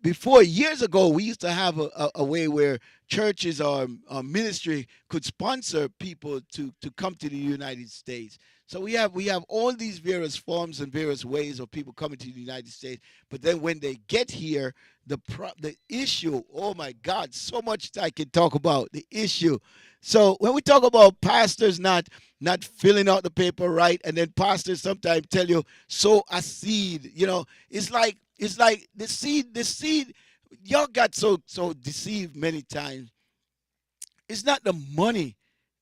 before, years ago, we used to have a way where churches or ministry could sponsor people to come to the United States. So we have all these various forms and various ways of people coming to the United States. But then when they get here, the issue, oh my God, so much I can talk about the issue. So when we talk about pastors not filling out the paper right, and then pastors sometimes tell you sow a seed, it's like the seed. Y'all got so deceived many times. It's not the money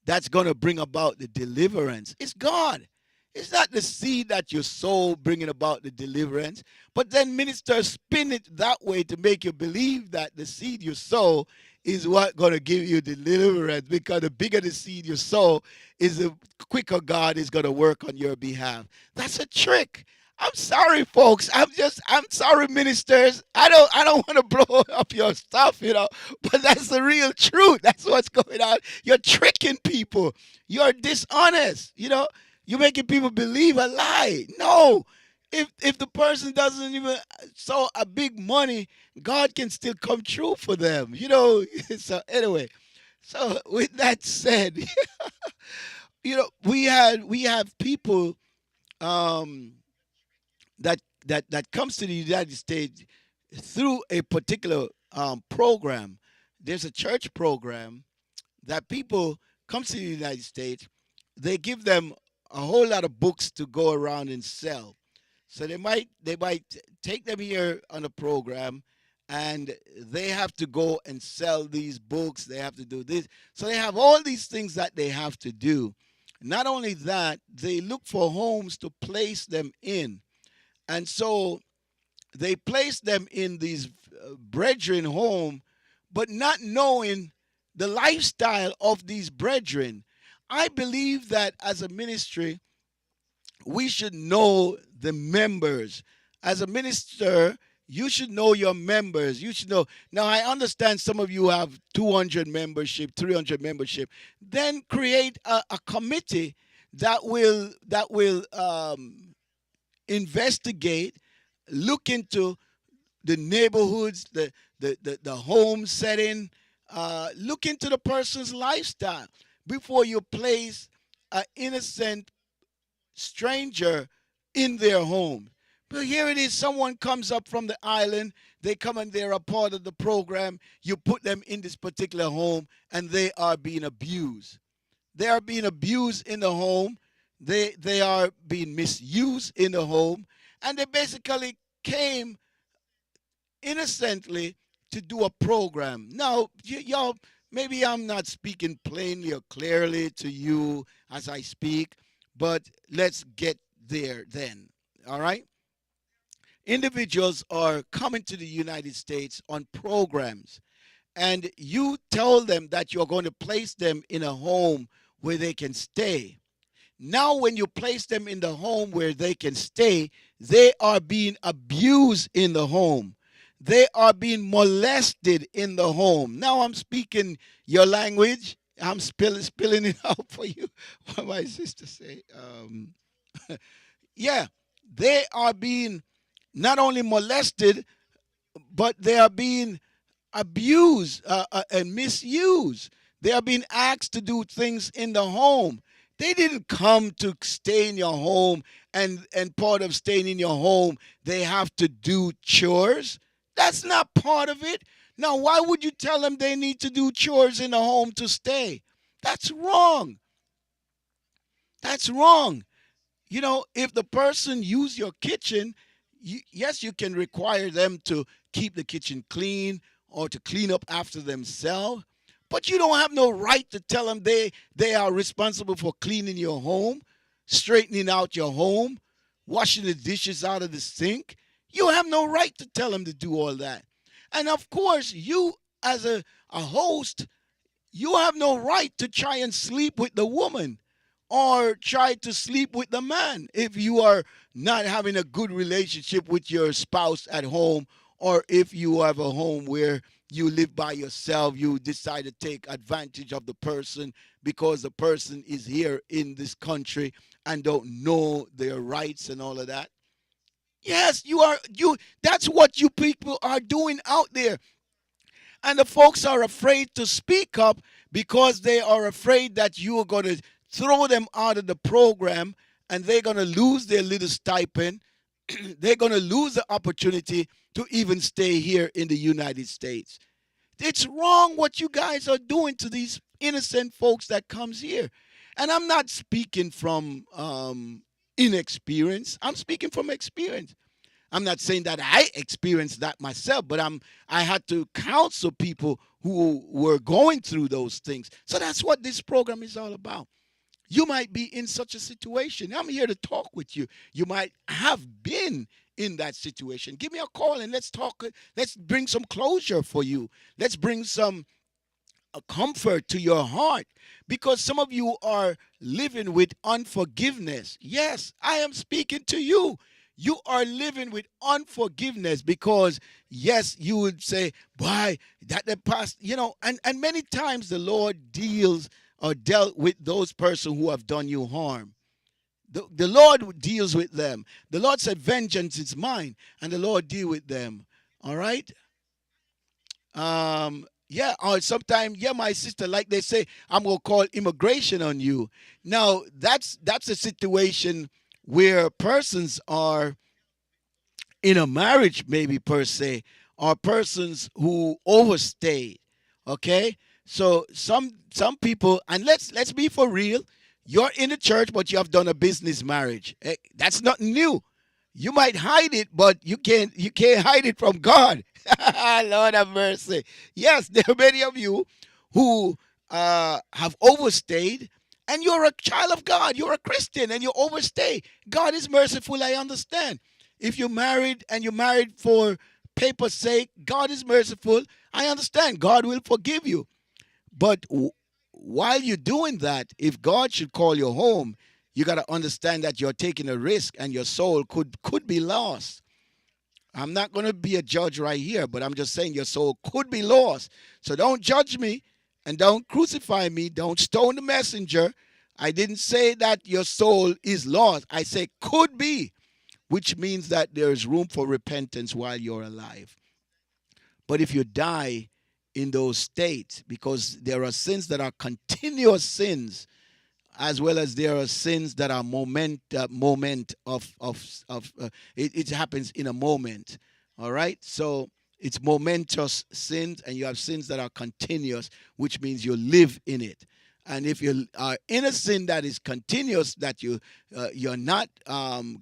that's going to bring about the deliverance. It's God. It's not the seed that you sow bringing about the deliverance. But then ministers spin it that way to make you believe that the seed you sow is what going to give you deliverance. Because the bigger the seed you sow, is the quicker God is going to work on your behalf. That's a trick. I'm sorry, folks. I'm sorry, ministers. I don't want to blow up your stuff. But that's the real truth. That's what's going on. You're tricking people. You're dishonest. You're making people believe a lie. No. If the person doesn't even sow a big money, God can still come true for them. So anyway, so with that said, we have people um that comes to the United States through a particular program. There's a church program that people come to the United States. They give them a whole lot of books to go around and sell. So they might take them here on a program, and they have to go and sell these books. They have to do this. So they have all these things that they have to do. Not only that, they look for homes to place them in. And so they place them in these brethren home, but not knowing. the lifestyle of these brethren. I believe that as a ministry, we should know the members. As a minister, you should know your members. You should know. Now, I understand some of you have 200 membership, 300 membership. Then create a committee that will investigate, look into the neighborhoods, the home setting, look into the person's lifestyle before you place an innocent stranger in their home. But here it is, someone comes up from the island, they come and they're a part of the program, you put them in this particular home, and they are being abused. They are being abused in the home, they are being misused in the home, and they basically came innocently to do a program. Now, y'all, maybe I'm not speaking plainly or clearly to you as I speak, but let's get there then. All right? Individuals are coming to the United States on programs, and you tell them that you're going to place them in a home where they can stay. Now, when you place them in the home where they can stay, they are being abused in the home. They are being molested in the home. Now, I'm speaking your language. I'm spilling it out for you. What my sister say? Yeah, they are being not only molested, but they are being abused and misused. They are being asked to do things in the home. They didn't come to stay in your home, and part of staying in your home, they have to do chores. That's not part of it. Now, why would you tell them they need to do chores in the home to stay? That's wrong. That's wrong. You know, if the person use your kitchen, yes, you can require them to keep the kitchen clean or to clean up after themselves, but you don't have no right to tell them they are responsible for cleaning your home, straightening out your home, washing the dishes out of the sink. You have no right to tell them to do all that. And of course, you as a host, you have no right to try and sleep with the woman or try to sleep with the man if you are not having a good relationship with your spouse at home, or if you have a home where you live by yourself, you decide to take advantage of the person because the person is here in this country and don't know their rights and all of that. Yes, you that's what you people are doing out there. And the folks are afraid to speak up because they are afraid that you are going to throw them out of the program, and they're going to lose their little stipend. They're going to lose the opportunity to even stay here in the United States. It's wrong what you guys are doing to these innocent folks that comes here. And I'm not speaking from inexperience. I'm speaking from experience. I'm not saying that I experienced that myself, but I had to counsel people who were going through those things. So that's what this program is all about. You might be in such a situation. I'm here to talk with you. You might have been in that situation. Give me a call and let's talk. Let's bring some closure for you. Let's bring some a comfort to your heart, because some of you are living with unforgiveness. Yes, I am speaking to you. You are living with unforgiveness because, yes, you would say, why, that the past, and many times the Lord deals or dealt with those persons who have done you harm. The Lord deals with them. The Lord said, vengeance is mine, and the Lord deal with them. All right? Yeah, or sometimes, yeah, my sister, like they say, I'm gonna call immigration on you. Now, that's a situation where persons are in a marriage, maybe per se, or persons who overstay. Okay, so some people, and let's be for real. You're in the church, but you have done a business marriage. That's nothing new. You might hide it, but you can't hide it from God. Lord have mercy. Yes, there are many of you who have overstayed, and you're a child of God. You're a Christian, and you overstay. God is merciful, I understand. If you're married and you're married for paper's sake, God is merciful. I understand. God will forgive you. But while you're doing that, if God should call you home, you got to understand that you're taking a risk and your soul could be lost. I'm not going to be a judge right here, but I'm just saying your soul could be lost. So don't judge me and don't crucify me. Don't stone the messenger. I didn't say that your soul is lost. I say could be, which means that there is room for repentance while you're alive. But if you die in those states, because there are sins that are continuous sins, as well as there are sins that are moment of it happens in a moment. All right, so it's momentous sins, and you have sins that are continuous, which means you live in it. And if you are in a sin that is continuous, that you're not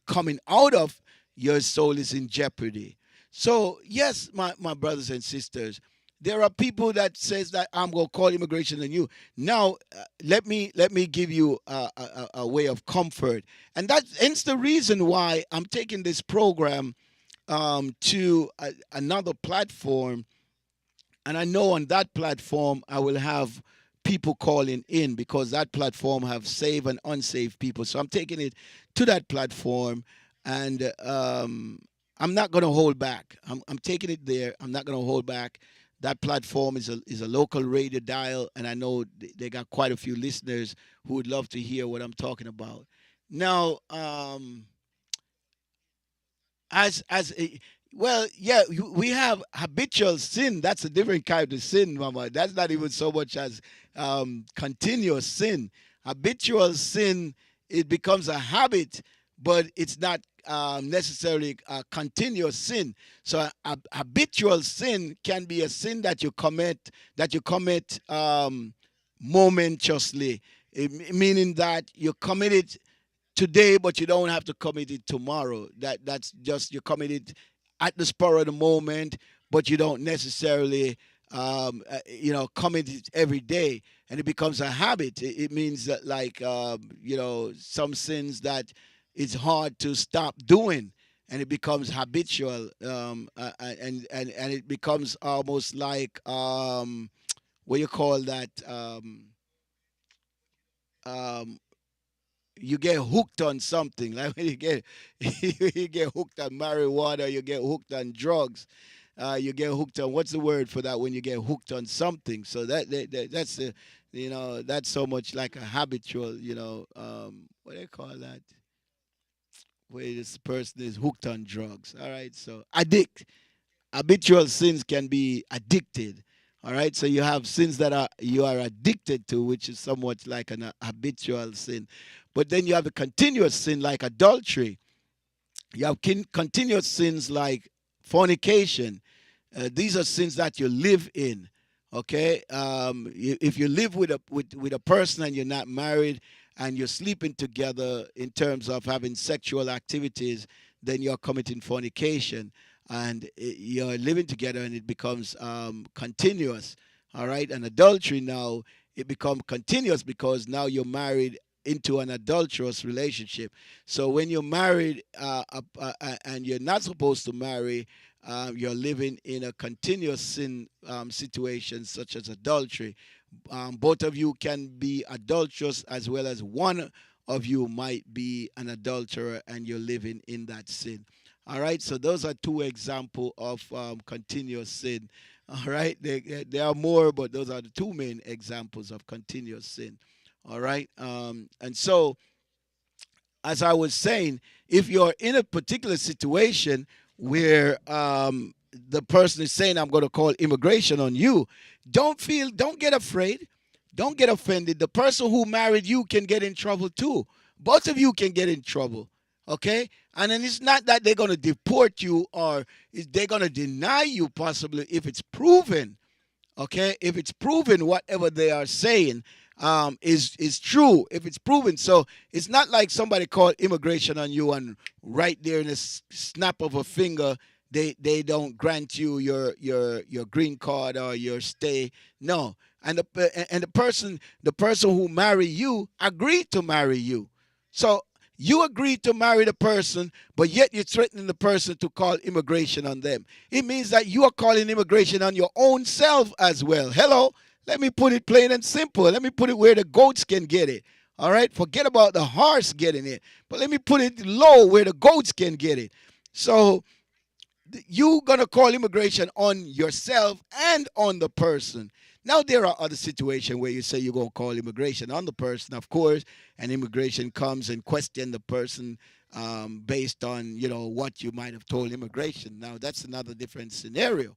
coming out of, your soul is in jeopardy. So yes, my brothers and sisters, there are people that says that I'm going to call immigration on you. Now, let me give you a way of comfort, and that's the reason why I'm taking this program to another platform, and I know on that platform I will have people calling in because that platform have saved and unsaved people. So I'm taking it to that platform, and I'm not going to hold back. I'm taking it there. I'm not going to hold back. That platform is a local radio dial, and I know they got quite a few listeners who would love to hear what I'm talking about. Now, as a, well, yeah, we have habitual sin. That's a different kind of sin, mama. That's not even so much as continuous sin. Habitual sin, it becomes a habit, but it's not necessarily a continuous sin. So a habitual sin can be a sin that you commit momentously, meaning that you commit it today, but you don't have to commit it tomorrow. That's just you commit it at the spur of the moment, but you don't necessarily commit it every day, and it becomes a habit. It means that like some sins that it's hard to stop doing, and it becomes habitual, and it becomes almost like what you call that. Um, you get hooked on something like when you get you get hooked on marijuana, you get hooked on drugs, you get hooked on, what's the word for that, when you get hooked on something. So that's the, that's so much like a habitual, what do you call that, where this person is hooked on drugs. All right, so addict. Habitual sins can be addicted. All right, so you have sins that you are addicted to, which is somewhat like an habitual sin. But then you have a continuous sin like adultery. You have continuous sins like fornication. These are sins that you live in. Okay, if you live with a person and you're not married and you're sleeping together in terms of having sexual activities, then you're committing fornication, and you're living together, and it becomes continuous. All right, and adultery now, it becomes continuous because now you're married into an adulterous relationship. So when you're married and you're not supposed to marry, you're living in a continuous sin situation such as adultery. Both of you can be adulterous, as well as one of you might be an adulterer and you're living in that sin. All right, so those are two examples of continuous sin. All right, there are more, but those are the two main examples of continuous sin. All right, and so as I was saying, if you're in a particular situation where the person is saying, I'm going to call immigration on you, don't get afraid. Don't get offended. The person who married you can get in trouble too. Both of you can get in trouble. Okay? And then it's not that they're going to deport you, or they're going to deny you possibly if it's proven. Okay, if it's proven whatever they are saying is true, if it's proven. So it's not like somebody called immigration on you and right there in a snap of a finger they don't grant you your green card or your stay. No, and the person who marry you agreed to marry you. So you agreed to marry the person, but yet you're threatening the person to call immigration on them. It means that you are calling immigration on your own self as well. Hello? Let me put it plain and simple. Let me put it where the goats can get it. All right? Forget about the horse getting it. But let me put it low where the goats can get it. So you're going to call immigration on yourself and on the person. Now, there are other situations where you say you're going to call immigration on the person, of course, and immigration comes and question the person based on, what you might have told immigration. Now, that's another different scenario.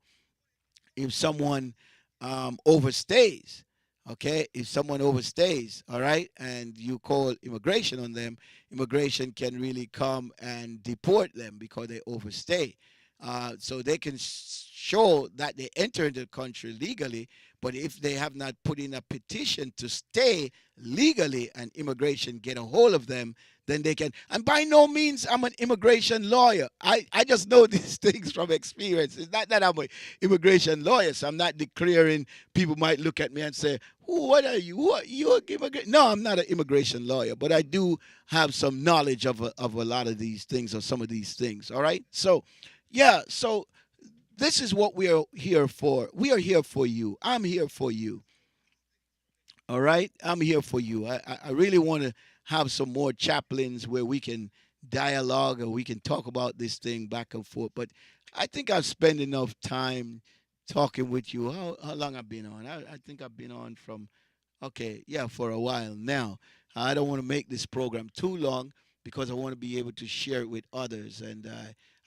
If someone overstays, okay, if someone overstays, all right, and you call immigration on them, immigration can really come and deport them because they overstay. So they can show that they enter into the country legally, but if they have not put in a petition to stay legally and immigration get a hold of them, then they can. And by no means I'm an immigration lawyer. I just know these things from experience. It's not that I'm an immigration lawyer, so I'm not declaring. People might look at me and say, what are you? Who are you? An immigrant? No, I'm not an immigration lawyer, but I do have some knowledge of a lot of these things or some of these things. All right. So, yeah. So this is what we are here for. We are here for you. I'm here for you. All right, I'm here for you. I really want to have some more chaplains where we can dialogue or we can talk about this thing back and forth. But I think I've spent enough time talking with you. How long I've been on? I think I've been on from, okay, yeah, for a while now. I don't want to make this program too long because I want to be able to share it with others. And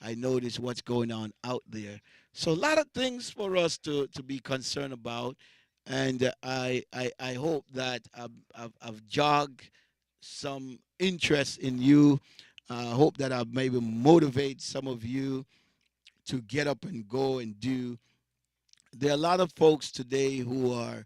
I notice what's going on out there. So a lot of things for us to be concerned about, and I hope that I've jogged some interest in you. I hope that I've maybe motivate some of you to get up and go and do. There are a lot of folks today who are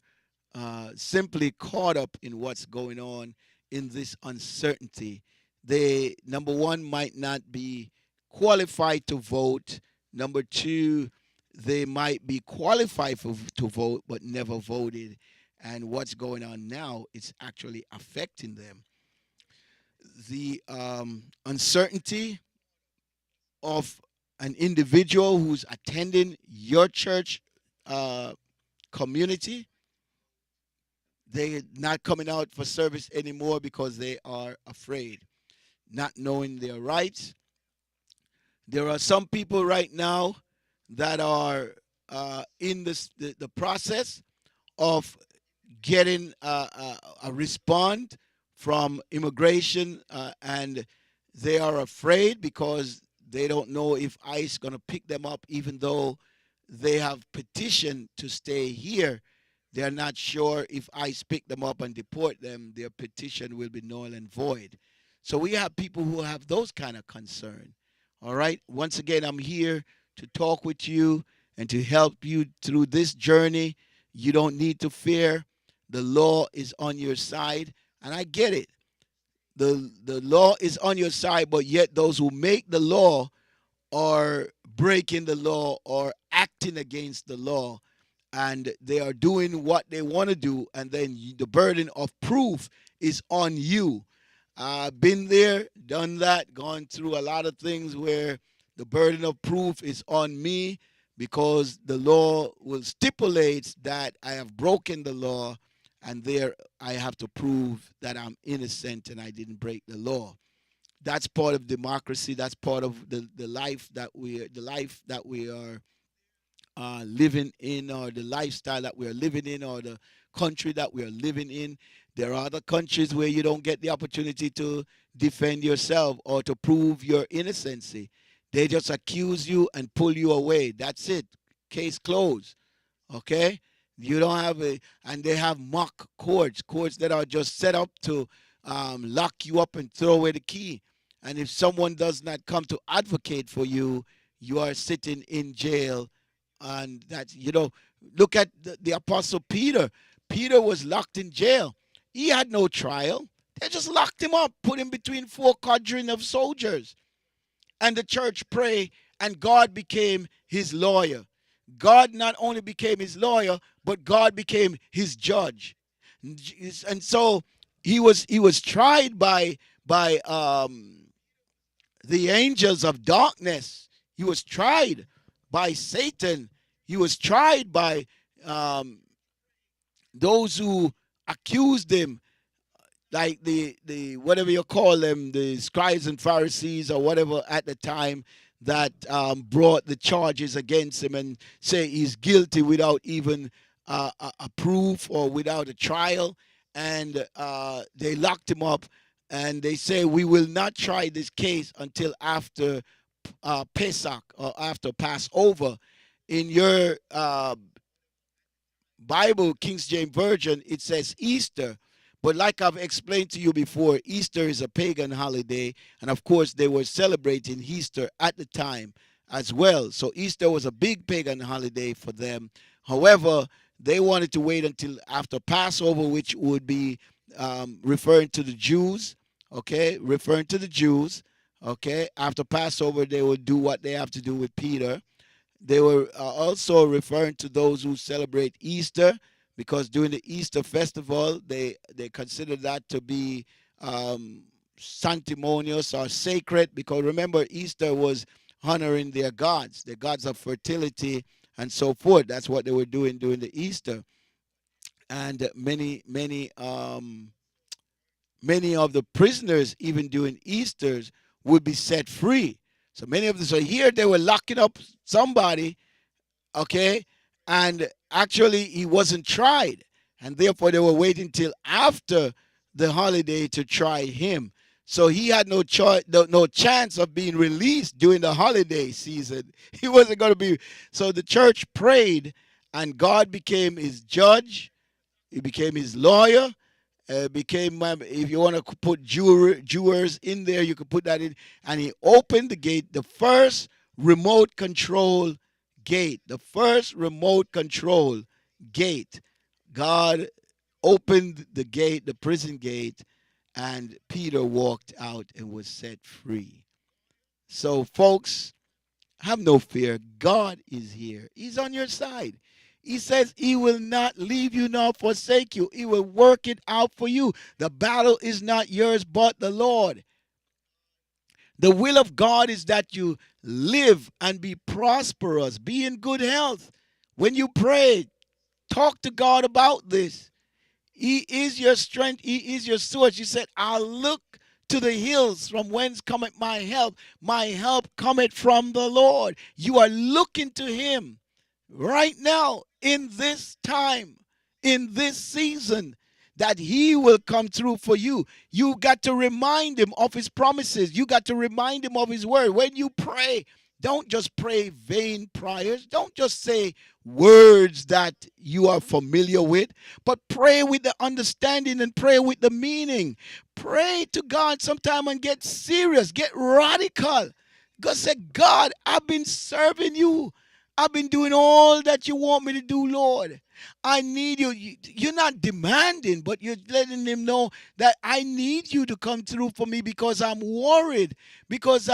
simply caught up in what's going on in this uncertainty. They, number one, might not be qualified to vote. Number two, they might be qualified to vote but never voted. And what's going on now, it's actually affecting them. The uncertainty of an individual who's attending your church uh, community, they're not coming out for service anymore because they are afraid, not knowing their rights. There are some people right now that are in the process of getting a response from immigration, and they are afraid because they don't know if ICE going to pick them up, even though they have petitioned to stay here. They're not sure if ICE pick them up and deport them, their petition will be null and void. So we have people who have those kind of concern. All right. Once again, I'm here to talk with you and to help you through this journey. You don't need to fear. The law is on your side, and I get it. The law is on your side, but yet those who make the law are breaking the law or acting against the law, and they are doing what they want to do, and then the burden of proof is on you. I've been there, done that, gone through a lot of things where the burden of proof is on me because the law will stipulate that I have broken the law, and there I have to prove that I'm innocent and I didn't break the law. That's part of democracy. That's part of the life that we are living in, or the lifestyle that we are living in, or the country that we are living in. There are other countries where you don't get the opportunity to defend yourself or to prove your innocency. They just accuse you and pull you away. That's it. Case closed. Okay? You don't have and they have mock courts that are just set up to lock you up and throw away the key. And if someone does not come to advocate for you, you are sitting in jail. And that, look at the Apostle Peter. Peter was locked in jail. He had no trial. They just locked him up, put him between four quadrant of soldiers. And the church prayed, and God became his lawyer. God not only became his lawyer, but God became his judge. And so he was tried by the angels of darkness. He was tried by Satan. He was tried by um, those who accused him, like the whatever you call them, the scribes and Pharisees or whatever at the time, that brought the charges against him and say he's guilty without even a proof or without a trial, and they locked him up, and they say we will not try this case until after Pesach or after Passover. In your Bible, King James Version, it says Easter. But like I've explained to you before, Easter is a pagan holiday. And of course, they were celebrating Easter at the time as well. So Easter was a big pagan holiday for them. However, they wanted to wait until after Passover, which would be referring to the Jews. Okay, referring to the Jews. Okay, after Passover, they would do what they have to do with Peter. They were also referring to those who celebrate Easter, because during the Easter festival, they consider that to be sanctimonious or sacred, because remember, Easter was honoring their gods of fertility and so forth. That's what they were doing during the Easter. And many of the prisoners, even during Easter's, would be set free. So many of them, so here they were locking up somebody, okay, and actually he wasn't tried, and therefore they were waiting till after the holiday to try him. So he had no choice, no chance of being released during the holiday season. He wasn't going to be. So the church prayed, and God became his judge. He became his lawyer. Became, if you want to put jurors in there, you could put that in. And he opened the gate, the first remote control gate, the first remote control gate. God opened the gate, the prison gate, and Peter walked out and was set free. So, folks, have no fear. God is here. He's on your side. He says he will not leave you nor forsake you. He will work it out for you. The battle is not yours, but the Lord. The will of God is that you live and be prosperous, be in good health. When you pray, talk to God about this. He is your strength. He is your source. You said, I'll look to the hills from whence cometh my help. My help cometh from the Lord. You are looking to him right now in this time, in this season, that he will come through for you. You got to remind him of his promises. You got to remind him of his word. When you pray, don't just pray vain prayers. Don't just say words that you are familiar with, but pray with the understanding and pray with the meaning. Pray to God sometime and get serious, get radical. God said, God, I've been serving you. I've been doing all that you want me to do, Lord. I need you. You're not demanding, but you're letting him know that I need you to come through for me, because I'm worried. Because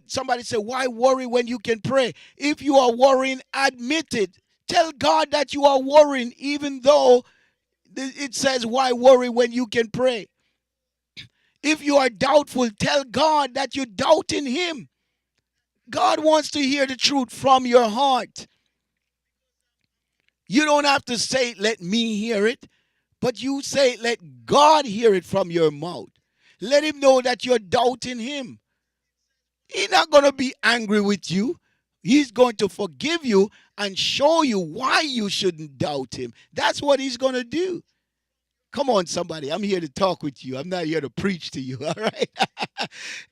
somebody said, why worry when you can pray? If you are worrying, admit it. Tell God that you are worrying, even though it says, why worry when you can pray? If you are doubtful, tell God that you doubt in him. God wants to hear the truth from your heart. You don't have to say, let me hear it, but you say, let God hear it from your mouth. Let him know that you're doubting him. He's not going to be angry with you. He's going to forgive you and show you why you shouldn't doubt him. That's what he's going to do. Come on, somebody. I'm here to talk with you. I'm not here to preach to you, all right?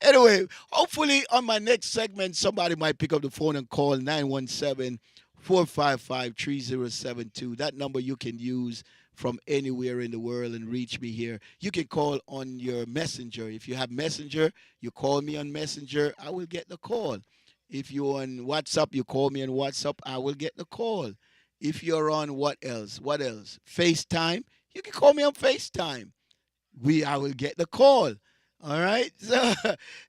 Anyway, hopefully on my next segment, somebody might pick up the phone and call 917-455-3072. That number you can use from anywhere in the world and reach me here. You can call on your messenger. If you have messenger, you call me on messenger, I will get the call. If you're on WhatsApp, you call me on WhatsApp, I will get the call. If you're on what else? What else? FaceTime, you can call me on FaceTime. I will get the call. All right? So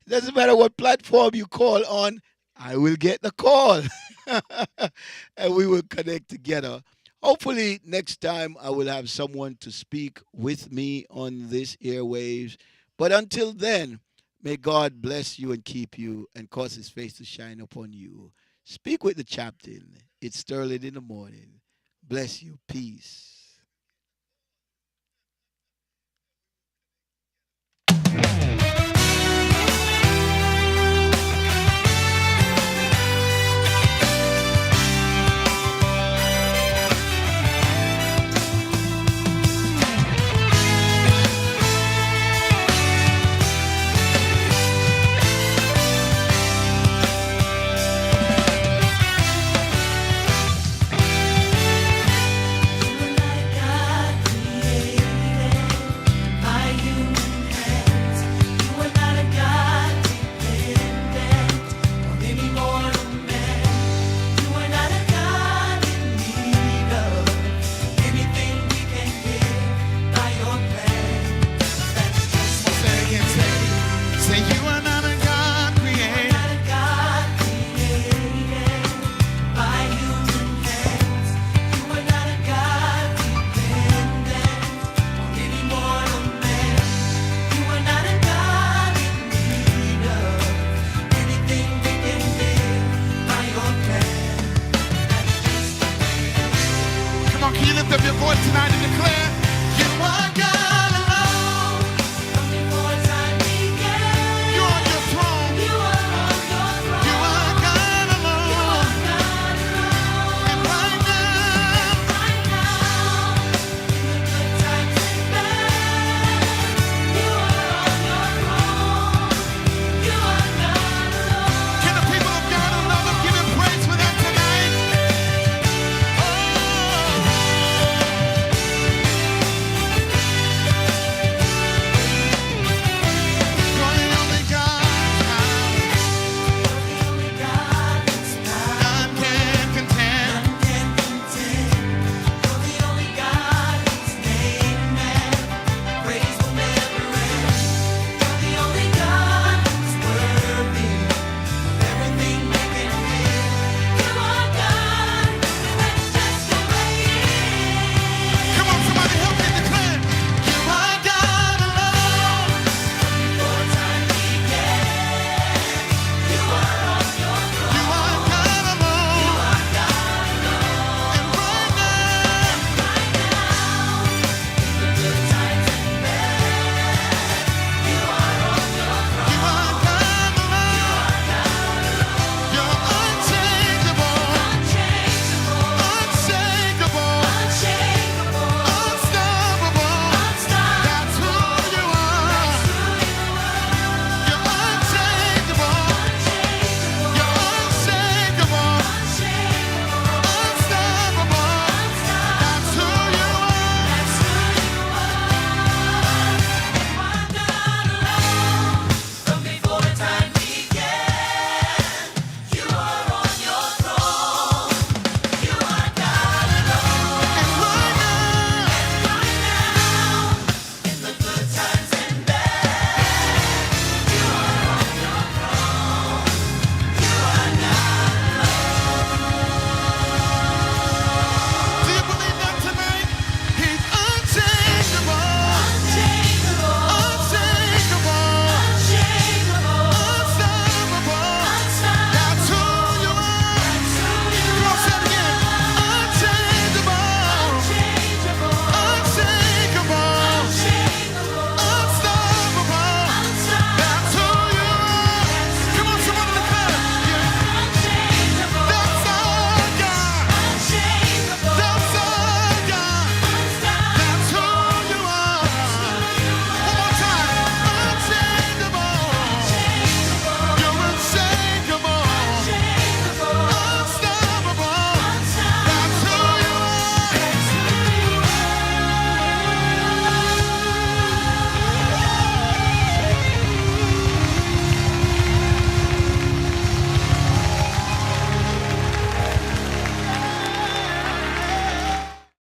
doesn't matter what platform you call on, I will get the call. And we will connect together. Hopefully next time I will have someone to speak with me on this airwaves. But until then, may God bless you and keep you and cause his face to shine upon you. Speak with the chaplain. It's Sterling in the morning. Bless you. Peace.